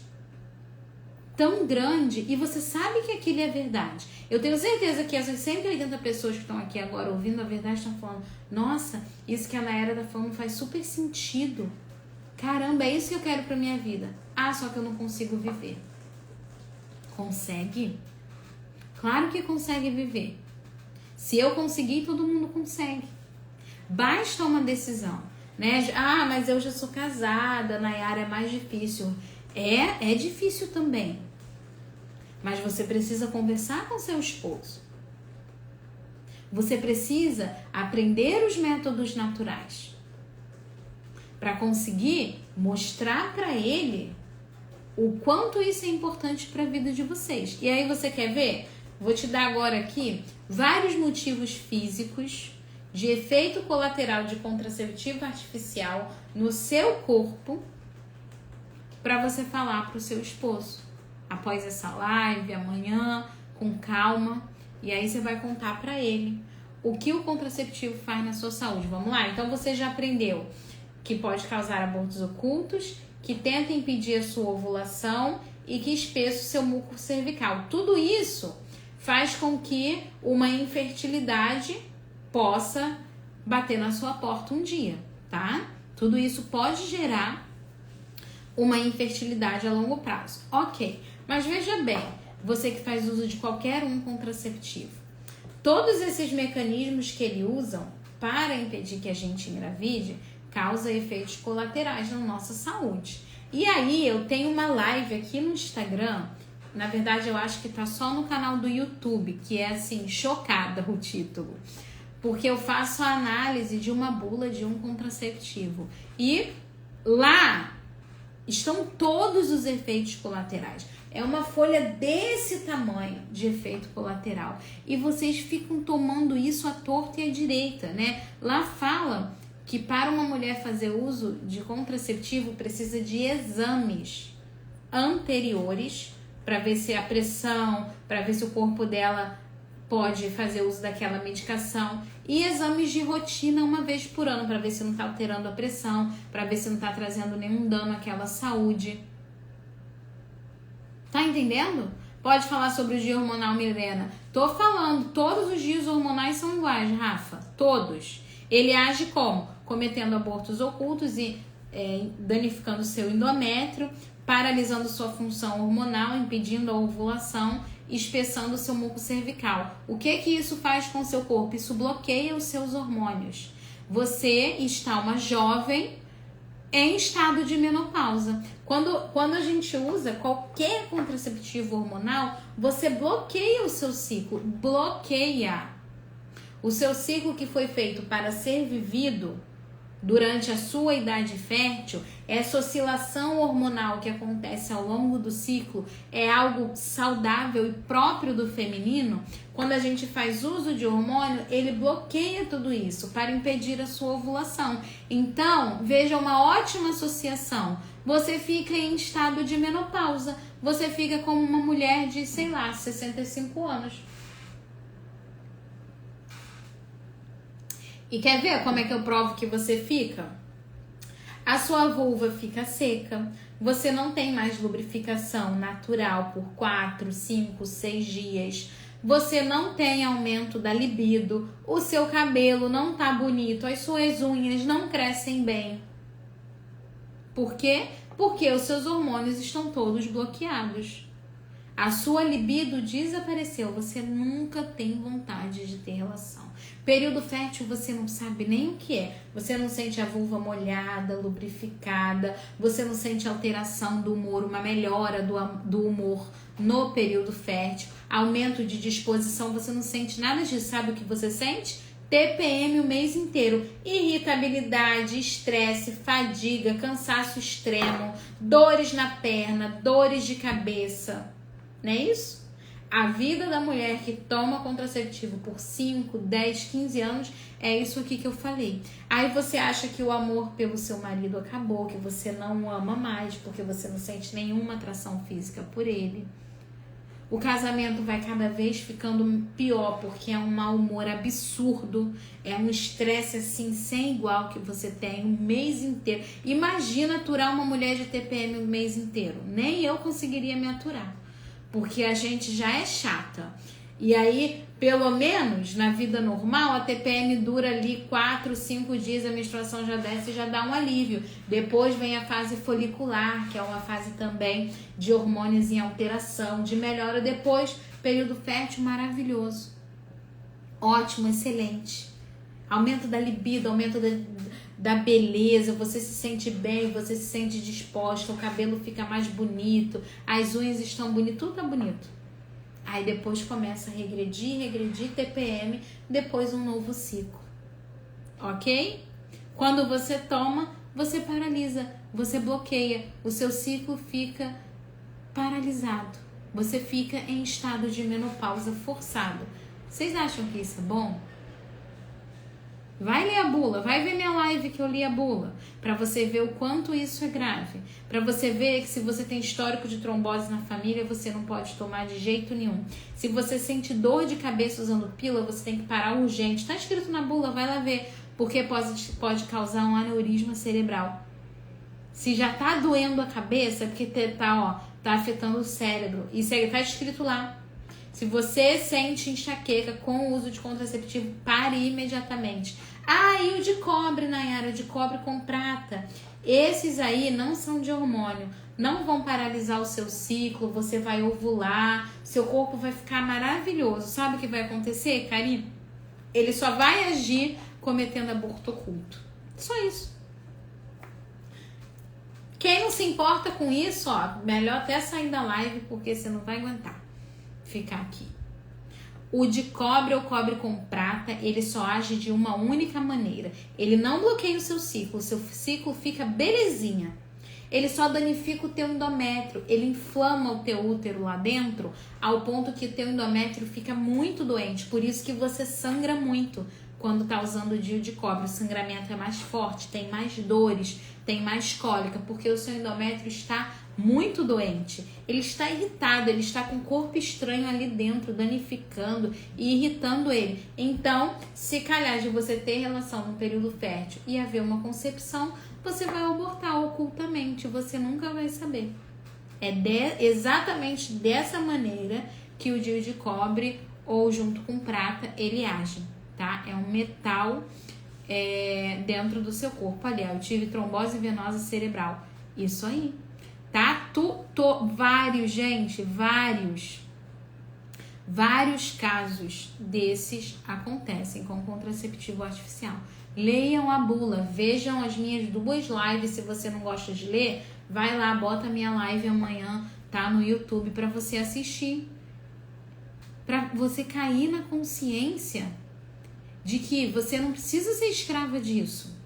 tão grande e você sabe que aquilo é verdade. Eu tenho certeza que essas 180 pessoas que estão aqui agora ouvindo a verdade estão falando: nossa, isso que a Nayara tá falando faz super sentido. Caramba, é isso que eu quero pra minha vida. Ah, só que eu não consigo viver. Consegue? Claro que consegue viver. Se eu conseguir, todo mundo consegue. Basta uma decisão, né? Ah, mas eu já sou casada, Nayara, é mais difícil. É difícil também. Mas você precisa conversar com seu esposo. Você precisa aprender os métodos naturais para conseguir mostrar para ele o quanto isso é importante para a vida de vocês. E aí você quer ver? Vou te dar agora aqui vários motivos físicos de efeito colateral de contraceptivo artificial no seu corpo para você falar para o seu esposo. Após essa live, amanhã, com calma. E aí você vai contar para ele o que o contraceptivo faz na sua saúde. Vamos lá? Então você já aprendeu que pode causar abortos ocultos, que tenta impedir a sua ovulação e que espessa o seu muco cervical. Tudo isso faz com que uma infertilidade possa bater na sua porta um dia, tá? Tudo isso pode gerar uma infertilidade a longo prazo. Ok, mas veja bem, você que faz uso de qualquer contraceptivo, todos esses mecanismos que ele usam para impedir que a gente engravide causa efeitos colaterais na nossa saúde. E aí eu tenho uma live aqui no Instagram, na verdade eu acho que tá só no canal do YouTube, que é assim, Chocada o título, porque eu faço a análise de uma bula de um contraceptivo e lá estão todos os efeitos colaterais. É uma folha desse tamanho de efeito colateral. E vocês ficam tomando isso à torta e à direita, né? Lá fala que para uma mulher fazer uso de contraceptivo precisa de exames anteriores para ver se a pressão, para ver se o corpo dela pode fazer uso daquela medicação, e exames de rotina uma vez por ano para ver se não está alterando a pressão, para ver se não está trazendo nenhum dano àquela saúde. Tá entendendo? Pode falar sobre o dia hormonal, Milena. Tô falando, todos os dias hormonais são iguais, Rafa, todos. Ele age como? Cometendo abortos ocultos e danificando seu endométrio, paralisando sua função hormonal, impedindo a ovulação, espessando seu muco cervical. O que isso faz com o seu corpo? Isso bloqueia os seus hormônios. Você está uma jovem em estado de menopausa. Quando a gente usa qualquer contraceptivo hormonal, você bloqueia o seu ciclo. Bloqueia. O seu ciclo que foi feito para ser vivido durante a sua idade fértil, essa oscilação hormonal que acontece ao longo do ciclo é algo saudável e próprio do feminino. Quando a gente faz uso de hormônio, ele bloqueia tudo isso para impedir a sua ovulação. Então, veja uma ótima associação. Você fica em estado de menopausa. Você fica como uma mulher de, 65 anos. E quer ver como é que eu provo que você fica? A sua vulva fica seca, você não tem mais lubrificação natural por 4, 5, 6 dias, você não tem aumento da libido, o seu cabelo não tá bonito, as suas unhas não crescem bem. Por quê? Porque os seus hormônios estão todos bloqueados. A sua libido desapareceu, você nunca tem vontade de ter relação. Período fértil você não sabe nem o que é. Você não sente a vulva molhada, lubrificada, você não sente alteração do humor, uma melhora do humor no período fértil, aumento de disposição, você não sente nada disso. Sabe o que você sente? TPM o mês inteiro, irritabilidade, estresse, fadiga, cansaço extremo, dores na perna, dores de cabeça. Não é isso? A vida da mulher que toma contraceptivo por 5, 10, 15 anos é isso aqui que eu falei. Aí você acha que o amor pelo seu marido acabou, que você não o ama mais porque você não sente nenhuma atração física por ele. O casamento vai cada vez ficando pior porque é um mau humor absurdo, é um estresse assim sem igual que você tem o mês inteiro. Imagina aturar uma mulher de TPM o mês inteiro. Nem eu conseguiria me aturar. Porque a gente já é chata. E aí, pelo menos na vida normal, a TPM dura ali 4, 5 dias, a menstruação já desce e já dá um alívio. Depois vem a fase folicular, que é uma fase também de hormônios em alteração, de melhora. Depois, período fértil maravilhoso. Ótimo, excelente. Aumento da libido, aumento da beleza, você se sente bem, você se sente disposta, o cabelo fica mais bonito, as unhas estão bonitas, tudo tá bonito. Aí depois começa a regredir, TPM, depois um novo ciclo. Ok? Quando você toma, você paralisa, você bloqueia, o seu ciclo fica paralisado. Você fica em estado de menopausa forçado. Vocês acham que isso é bom? Vai ler a bula, vai ver minha live que eu li a bula, para você ver o quanto isso é grave, para você ver que se você tem histórico de trombose na família, você não pode tomar de jeito nenhum. Se você sente dor de cabeça usando pílula, você tem que parar urgente. Tá escrito na bula, vai lá ver, porque pode causar um aneurisma cerebral. Se já tá doendo a cabeça, é porque tá afetando o cérebro. Isso aí tá escrito lá. Se você sente enxaqueca com o uso de contraceptivo, pare imediatamente. E o de cobre, Nayara, de cobre com prata. Esses aí não são de hormônio, não vão paralisar o seu ciclo, você vai ovular, seu corpo vai ficar maravilhoso. Sabe o que vai acontecer, Karine? Ele só vai agir cometendo aborto oculto. Só isso. Quem não se importa com isso, melhor até sair da live, porque você não vai aguentar ficar aqui. O de cobre ou cobre com prata, ele só age de uma única maneira. Ele não bloqueia o seu ciclo fica belezinha. Ele só danifica o teu endométrio, ele inflama o teu útero lá dentro, ao ponto que o teu endométrio fica muito doente. Por isso que você sangra muito quando tá usando o DIU de cobre. O sangramento é mais forte, tem mais dores, tem mais cólica, porque o seu endométrio está muito doente. Ele está irritado, ele está com um corpo estranho ali dentro, danificando e irritando ele. Então, se calhar de você ter relação no período fértil e haver uma concepção, você vai abortar ocultamente, você nunca vai saber. É exatamente dessa maneira que o DIU de cobre ou junto com prata, ele age, tá? É um metal dentro do seu corpo. Ali, eu tive trombose venosa cerebral. Isso aí. Tá? Vários casos desses acontecem com contraceptivo artificial. Leiam a bula, vejam as minhas 2 lives. Se você não gosta de ler, vai lá, bota a minha live amanhã, tá no YouTube, para você assistir, para você cair na consciência de que você não precisa ser escrava disso.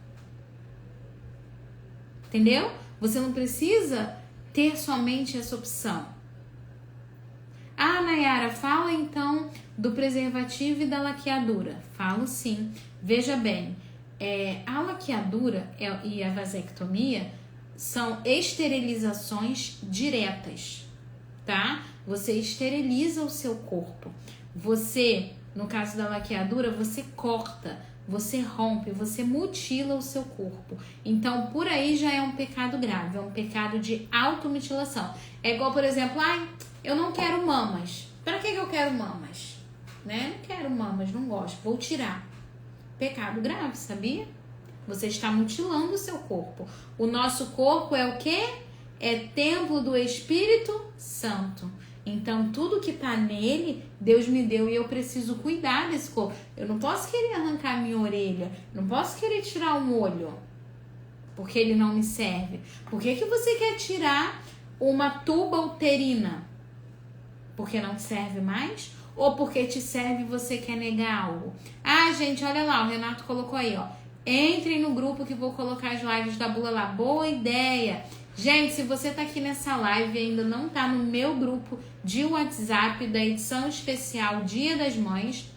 Entendeu? Você não precisa ter somente essa opção. Ah, Nayara, fala então do preservativo e da laqueadura. Falo sim. Veja bem, a laqueadura e a vasectomia são esterilizações diretas, tá? Você esteriliza o seu corpo. Você, no caso da laqueadura, você corta, você rompe, você mutila o seu corpo. Então, por aí já é um pecado grave, é um pecado de automutilação. É igual, por exemplo, eu não quero mamas. Para que eu quero mamas? Né? Não quero mamas, não gosto, vou tirar. Pecado grave, sabia? Você está mutilando o seu corpo. O nosso corpo é o quê? É templo do Espírito Santo. Então, tudo que tá nele, Deus me deu e eu preciso cuidar desse corpo. Eu não posso querer arrancar minha orelha, não posso querer tirar um olho, porque ele não me serve. Por que você quer tirar uma tuba uterina? Porque não te serve mais? Ou porque te serve e você quer negar algo? Ah, gente, olha lá, o Renato colocou aí, ó. Entrem no grupo que vou colocar as lives da Bula lá. Boa ideia! Gente, se você tá aqui nessa live e ainda não tá no meu grupo de WhatsApp da edição especial Dia das Mães,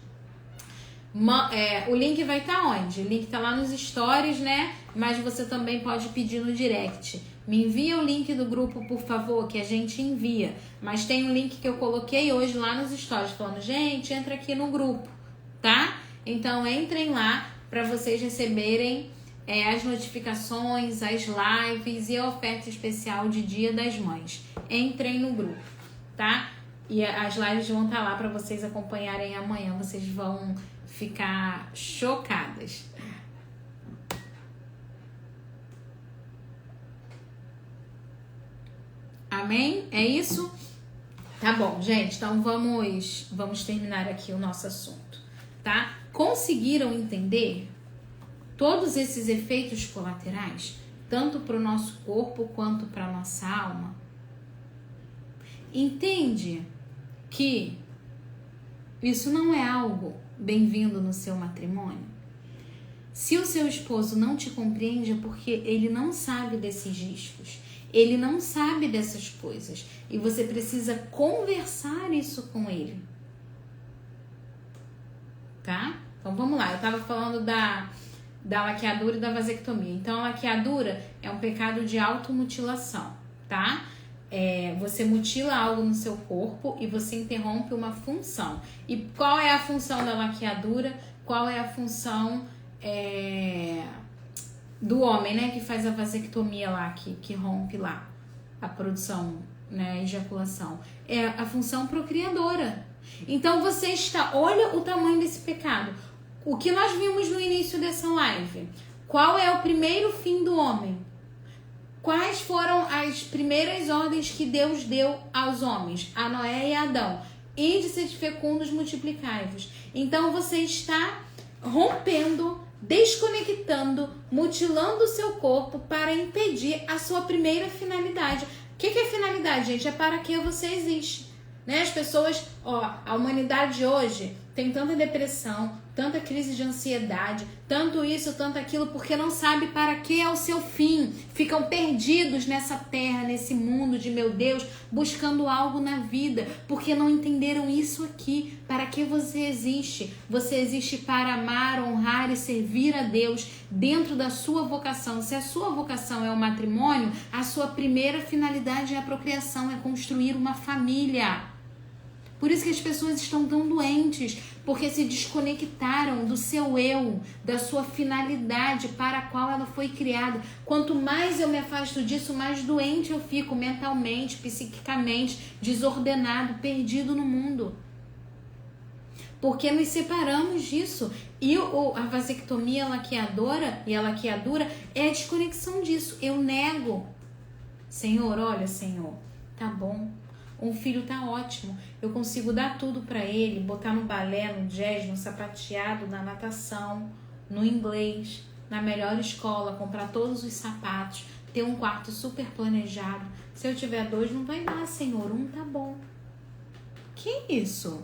o link vai estar onde? O link tá lá nos stories, né? Mas você também pode pedir no direct. Me envia o link do grupo, por favor, que a gente envia. Mas tem um link que eu coloquei hoje lá nos stories, falando, gente, entra aqui no grupo, tá? Então, entrem lá para vocês receberem as notificações, as lives e a oferta especial de Dia das Mães. Entrem no grupo, tá? E as lives vão estar lá para vocês acompanharem amanhã. Vocês vão ficar chocadas. Amém? É isso? Tá bom, gente. Então vamos terminar aqui o nosso assunto, tá? Conseguiram entender todos esses efeitos colaterais, tanto para o nosso corpo quanto para a nossa alma? Entende que isso não é algo bem-vindo no seu matrimônio? Se o seu esposo não te compreende, é porque ele não sabe desses riscos, ele não sabe dessas coisas, e você precisa conversar isso com ele, tá? Então vamos lá, eu tava falando da laqueadura e da vasectomia. Então, a laqueadura é um pecado de automutilação, tá? Você mutila algo no seu corpo e você interrompe uma função. E qual é a função da laqueadura? Qual é a função do homem, né? Que faz a vasectomia lá, que rompe lá a produção, né? A ejaculação. É a função procriadora. Então, olha o tamanho desse pecado. O que nós vimos no início dessa live? Qual é o primeiro fim do homem? Quais foram as primeiras ordens que Deus deu aos homens? A Noé e a Adão. Ide sede fecundos, multiplicai-vos. Então você está rompendo, desconectando, mutilando o seu corpo para impedir a sua primeira finalidade. O que é finalidade, gente? É para que você existe. Né? As pessoas, a humanidade hoje tem tanta depressão, tanta crise de ansiedade, tanto isso, tanto aquilo, porque não sabe para que é o seu fim. Ficam perdidos nessa terra, nesse mundo de meu Deus, buscando algo na vida, porque não entenderam isso aqui. Para que você existe? Você existe para amar, honrar e servir a Deus dentro da sua vocação. Se a sua vocação é o matrimônio, a sua primeira finalidade é a procriação, é construir uma família. Por isso que as pessoas estão tão doentes, porque se desconectaram do seu eu, da sua finalidade para a qual ela foi criada. Quanto mais eu me afasto disso, mais doente eu fico mentalmente, psiquicamente, desordenado, perdido no mundo. Porque nos separamos disso. E a vasectomia a laqueadura é a desconexão disso. Eu nego. Senhor, olha, Senhor, tá bom. Um filho tá ótimo, eu consigo dar tudo para ele, botar no balé, no jazz, no sapateado, na natação, no inglês, na melhor escola, comprar todos os sapatos, ter um quarto super planejado. Se eu tiver 2, não vai dar, Senhor, 1 tá bom. Que isso?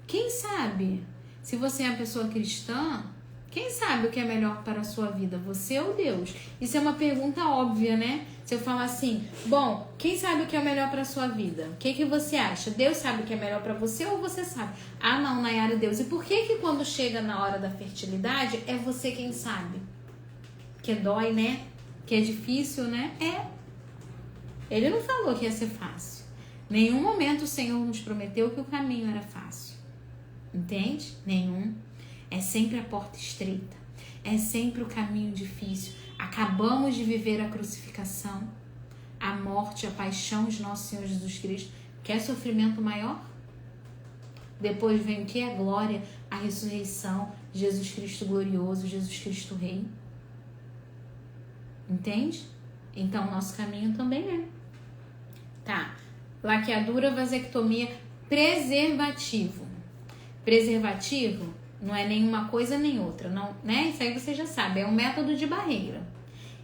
Quem sabe? Se você é uma pessoa cristã, quem sabe o que é melhor para a sua vida, você ou Deus? Isso é uma pergunta óbvia, né? Se eu falar assim, bom, quem sabe o que é melhor para a sua vida? O que você acha? Deus sabe o que é melhor para você ou você sabe? Ah, não, Nayara, Deus. E por que quando chega na hora da fertilidade é você quem sabe? Que dói, né? Que é difícil, né? Ele não falou que ia ser fácil. Nenhum momento o Senhor nos prometeu que o caminho era fácil. Entende? Nenhum. É sempre a porta estreita. É sempre o caminho difícil. Acabamos de viver a crucificação, a morte, a paixão de nosso Senhor Jesus Cristo. Quer sofrimento maior? Depois vem o que? A glória, a ressurreição, Jesus Cristo glorioso, Jesus Cristo Rei. Entende? Então, nosso caminho também é. Tá. Laqueadura, vasectomia, preservativo. Preservativo não é nenhuma coisa nem outra, não, né? Isso aí você já sabe, é um método de barreira.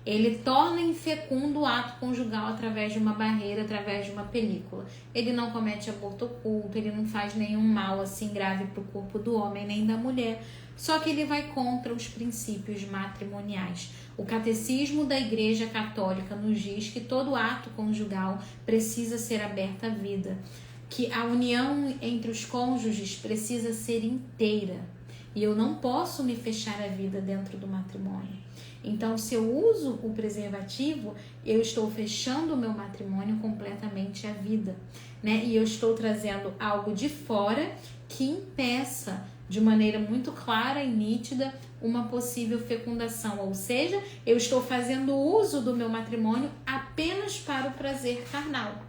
Ele torna infecundo o ato conjugal através de uma barreira, através de uma película. Ele não comete aborto oculto, ele não faz nenhum mal assim grave para o corpo do homem nem da mulher. Só que ele vai contra os princípios matrimoniais. O Catecismo da Igreja Católica nos diz que todo ato conjugal precisa ser aberto à vida, que a união entre os cônjuges precisa ser inteira. E eu não posso me fechar a vida dentro do matrimônio. Então, se eu uso o preservativo, eu estou fechando o meu matrimônio completamente à vida, né? E eu estou trazendo algo de fora que impeça de maneira muito clara e nítida uma possível fecundação. Ou seja, eu estou fazendo uso do meu matrimônio apenas para o prazer carnal.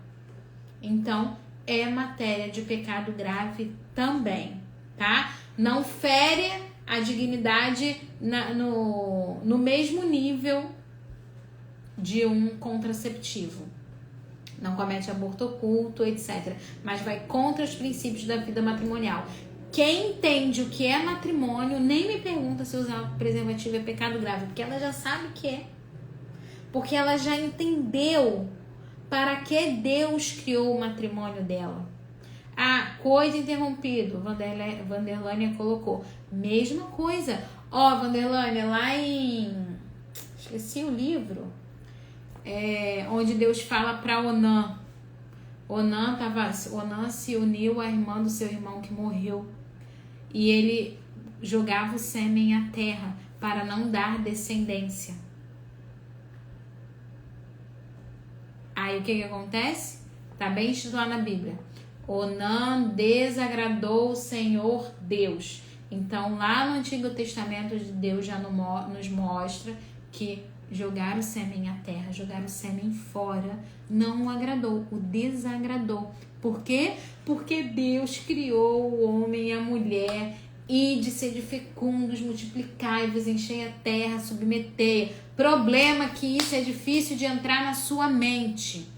Então, é matéria de pecado grave também, tá? Não fere a dignidade no mesmo nível de um contraceptivo. Não comete aborto oculto, etc. Mas vai contra os princípios da vida matrimonial. Quem entende o que é matrimônio, nem me pergunta se usar preservativo é pecado grave, porque ela já sabe que é. Porque ela já entendeu para que Deus criou o matrimônio dela. Ah, coito interrompido, Vanderlânia colocou. Mesma coisa. Ó, Vanderlânia, lá em... esqueci o livro. Onde Deus fala para Onã. Onã se uniu à irmã do seu irmão que morreu. E ele jogava o sêmen à terra para não dar descendência. Aí o que acontece? Tá bem escrito lá na Bíblia. Onã desagradou o Senhor Deus. Então, lá no Antigo Testamento, Deus já nos mostra que jogar o sêmen à terra, jogar o sêmen fora, não o agradou, o desagradou. Por quê? Porque Deus criou o homem e a mulher, e de ser fecundos, multiplicai-vos, enchei a terra, submetei. Problema que isso é difícil de entrar na sua mente.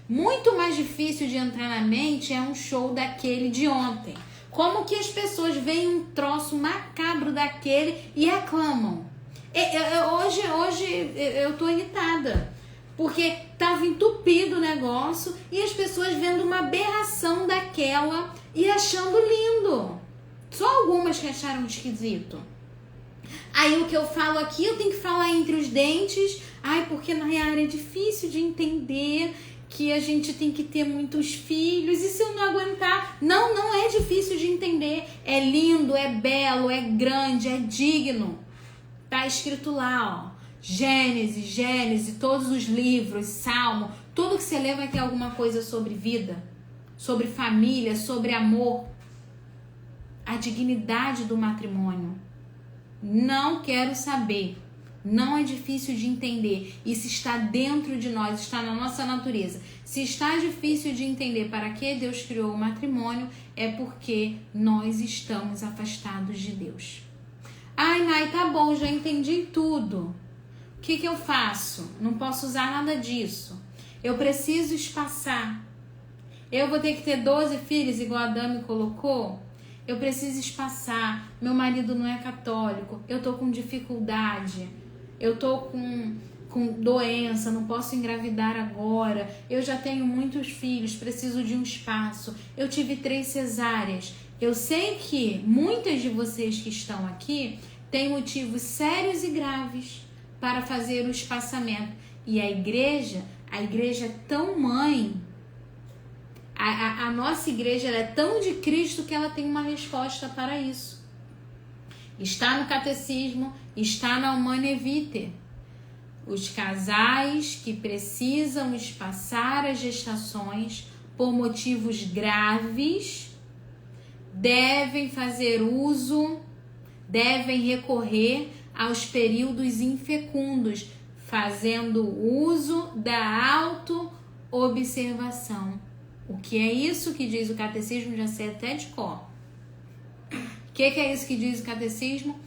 Muito mais difícil de entrar na mente é um show daquele de ontem. Como que as pessoas veem um troço macabro daquele e aclamam? Hoje eu tô irritada, porque tava entupido o negócio e as pessoas vendo uma aberração daquela e achando lindo. Só algumas que acharam esquisito. Aí o que eu falo aqui, eu tenho que falar entre os dentes. Ai, porque na área é difícil de entender que a gente tem que ter muitos filhos. E se eu não aguentar? Não é difícil de entender. É lindo, é belo, é grande, é digno. Tá escrito lá, ó. Gênesis, todos os livros, Salmo. Tudo que você lê vai ter alguma coisa sobre vida, sobre família, sobre amor. A dignidade do matrimônio. Não quero saber. Não é difícil de entender. Isso está dentro de nós, está na nossa natureza. Se está difícil de entender para que Deus criou o matrimônio, é porque nós estamos afastados de Deus. Ai, Nai, tá bom, já entendi tudo. O que eu faço? Não posso usar nada disso. Eu preciso espaçar. Eu vou ter que ter 12 filhos, igual a Dami colocou? Eu preciso espaçar. Meu marido não é católico. Eu tô com dificuldade. Eu tô com doença, não posso engravidar agora. Eu já tenho muitos filhos, preciso de um espaço. Eu tive 3 cesáreas. Eu sei que muitas de vocês que estão aqui têm motivos sérios e graves para fazer o espaçamento. E a igreja é tão mãe, a nossa igreja ela é tão de Cristo que ela tem uma resposta para isso. Está no catecismo, está na Humanae Vitae. Os casais que precisam espaçar as gestações por motivos graves devem fazer uso, devem recorrer aos períodos infecundos, fazendo uso da auto-observação. O que é isso que diz o catecismo? Já sei até de cor. O que é isso que diz o catecismo?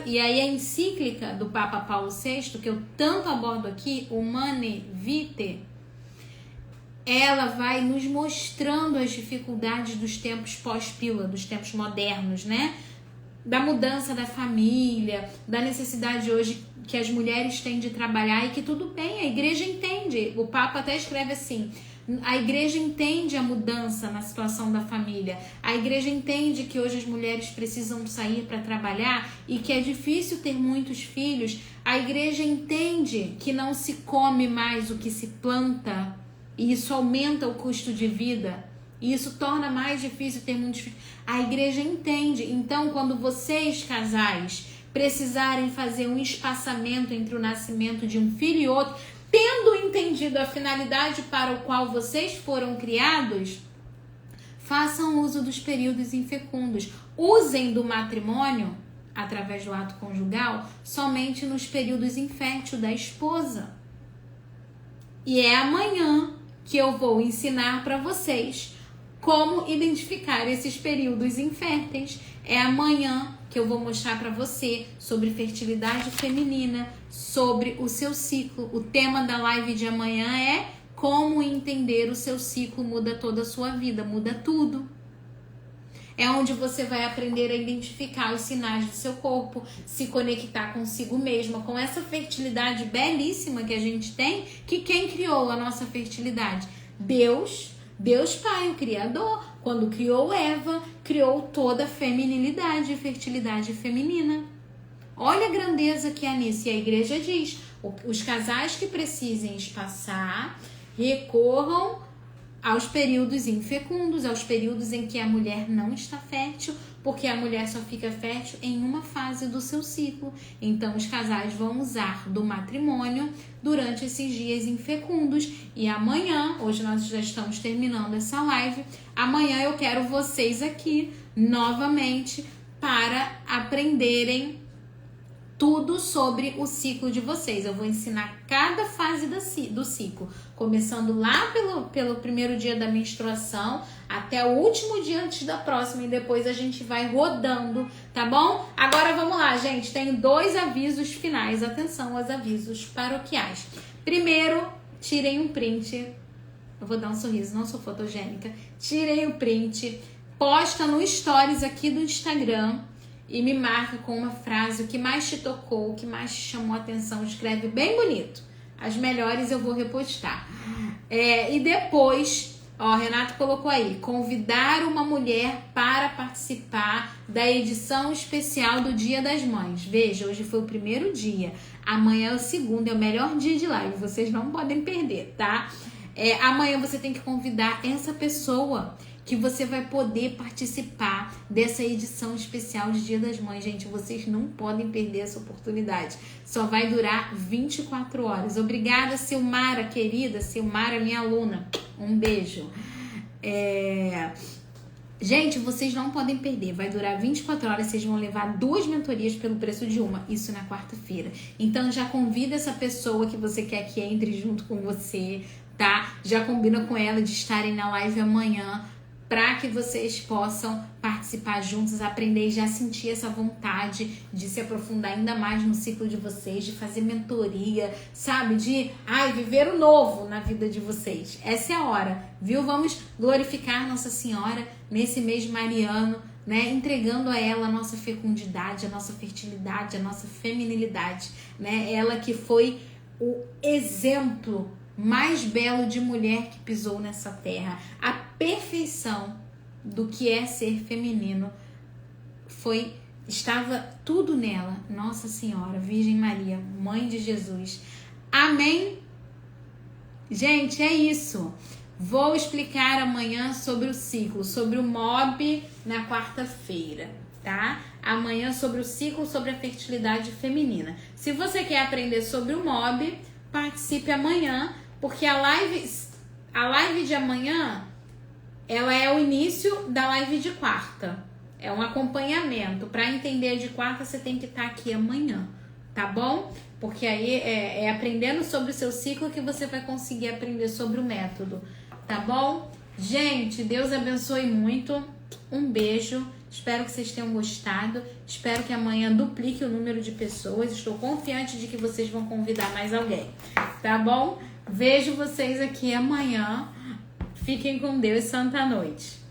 E aí a encíclica do Papa Paulo VI, que eu tanto abordo aqui, Humanae Vitae, ela vai nos mostrando as dificuldades dos tempos pós-pílula, dos tempos modernos, né? Da mudança da família, da necessidade hoje que as mulheres têm de trabalhar e que tudo bem, a igreja entende. O Papa até escreve assim: a igreja entende a mudança na situação da família. A igreja entende que hoje as mulheres precisam sair para trabalhar e que é difícil ter muitos filhos. A igreja entende que não se come mais o que se planta e isso aumenta o custo de vida. E isso torna mais difícil ter muitos filhos. A igreja entende. Então, quando vocês, casais, precisarem fazer um espaçamento entre o nascimento de um filho e outro, tendo entendido a finalidade para o qual vocês foram criados, façam uso dos períodos infecundos. Usem do matrimônio, através do ato conjugal, somente nos períodos inférteis da esposa. E é amanhã que eu vou ensinar para vocês como identificar esses períodos inférteis. É amanhã que eu vou mostrar para você sobre fertilidade feminina, sobre o seu ciclo. O tema da live de amanhã é como entender o seu ciclo muda toda a sua vida, muda tudo. É onde você vai aprender a identificar os sinais do seu corpo, se conectar consigo mesma, com essa fertilidade belíssima que a gente tem, que quem criou a nossa fertilidade? Deus Pai, o Criador. Quando criou Eva, criou toda a feminilidade e fertilidade feminina. Olha a grandeza que há nisso. E a igreja diz, os casais que precisem espaçar, recorram aos períodos infecundos, aos períodos em que a mulher não está fértil, porque a mulher só fica fértil em uma fase do seu ciclo. Então, os casais vão usar do matrimônio durante esses dias infecundos. E amanhã, hoje nós já estamos terminando essa live, amanhã eu quero vocês aqui novamente para aprenderem tudo sobre o ciclo de vocês. Eu vou ensinar cada fase do ciclo, começando lá pelo primeiro dia da menstruação até o último dia antes da próxima, e depois a gente vai rodando, tá bom? Agora vamos lá, gente. Tenho 2 avisos finais. Atenção aos avisos paroquiais. Primeiro, tirem um print. Eu vou dar um sorriso, não sou fotogênica. Tirem o print, posta no stories aqui do Instagram e me marca com uma frase, o que mais te tocou, o que mais te chamou a atenção. Escreve bem bonito. As melhores eu vou repostar. E depois, ó, Renato colocou aí, convidar uma mulher para participar da edição especial do Dia das Mães. Veja, hoje foi o primeiro dia, amanhã é o segundo, é o melhor dia de live, vocês não podem perder, tá? Amanhã você tem que convidar essa pessoa que você vai poder participar dessa edição especial de Dia das Mães. Gente, vocês não podem perder essa oportunidade. Só vai durar 24 horas. Obrigada, Silmara, querida. Silmara, minha aluna. Um beijo. Gente, vocês não podem perder. Vai durar 24 horas. Vocês vão levar 2 mentorias pelo preço de uma. Isso na quarta-feira. Então, já convida essa pessoa que você quer que entre junto com você, tá? Já combina com ela de estarem na live amanhã, para que vocês possam participar juntos, aprender e já sentir essa vontade de se aprofundar ainda mais no ciclo de vocês, de fazer mentoria, sabe? De viver o novo na vida de vocês. Essa é a hora, viu? Vamos glorificar Nossa Senhora nesse mês mariano, né? Entregando a ela a nossa fecundidade, a nossa fertilidade, a nossa feminilidade, né? Ela que foi o exemplo mais belo de mulher que pisou nessa terra, a perfeição do que é ser feminino. Estava tudo nela. Nossa Senhora, Virgem Maria, Mãe de Jesus. Amém? Gente, é isso. Vou explicar amanhã sobre o ciclo, sobre o MOB na quarta-feira, tá? Amanhã sobre o ciclo, sobre a fertilidade feminina. Se você quer aprender sobre o MOB, participe amanhã, porque a live de amanhã, ela é o início da live de quarta. É um acompanhamento. Para entender a de quarta, você tem que estar aqui amanhã, tá bom? Porque aí é aprendendo sobre o seu ciclo que você vai conseguir aprender sobre o método, tá bom? Gente, Deus abençoe muito. Um beijo. Espero que vocês tenham gostado. Espero que amanhã duplique o número de pessoas. Estou confiante de que vocês vão convidar mais alguém, tá bom? Vejo vocês aqui amanhã. Fiquem com Deus. Santa noite.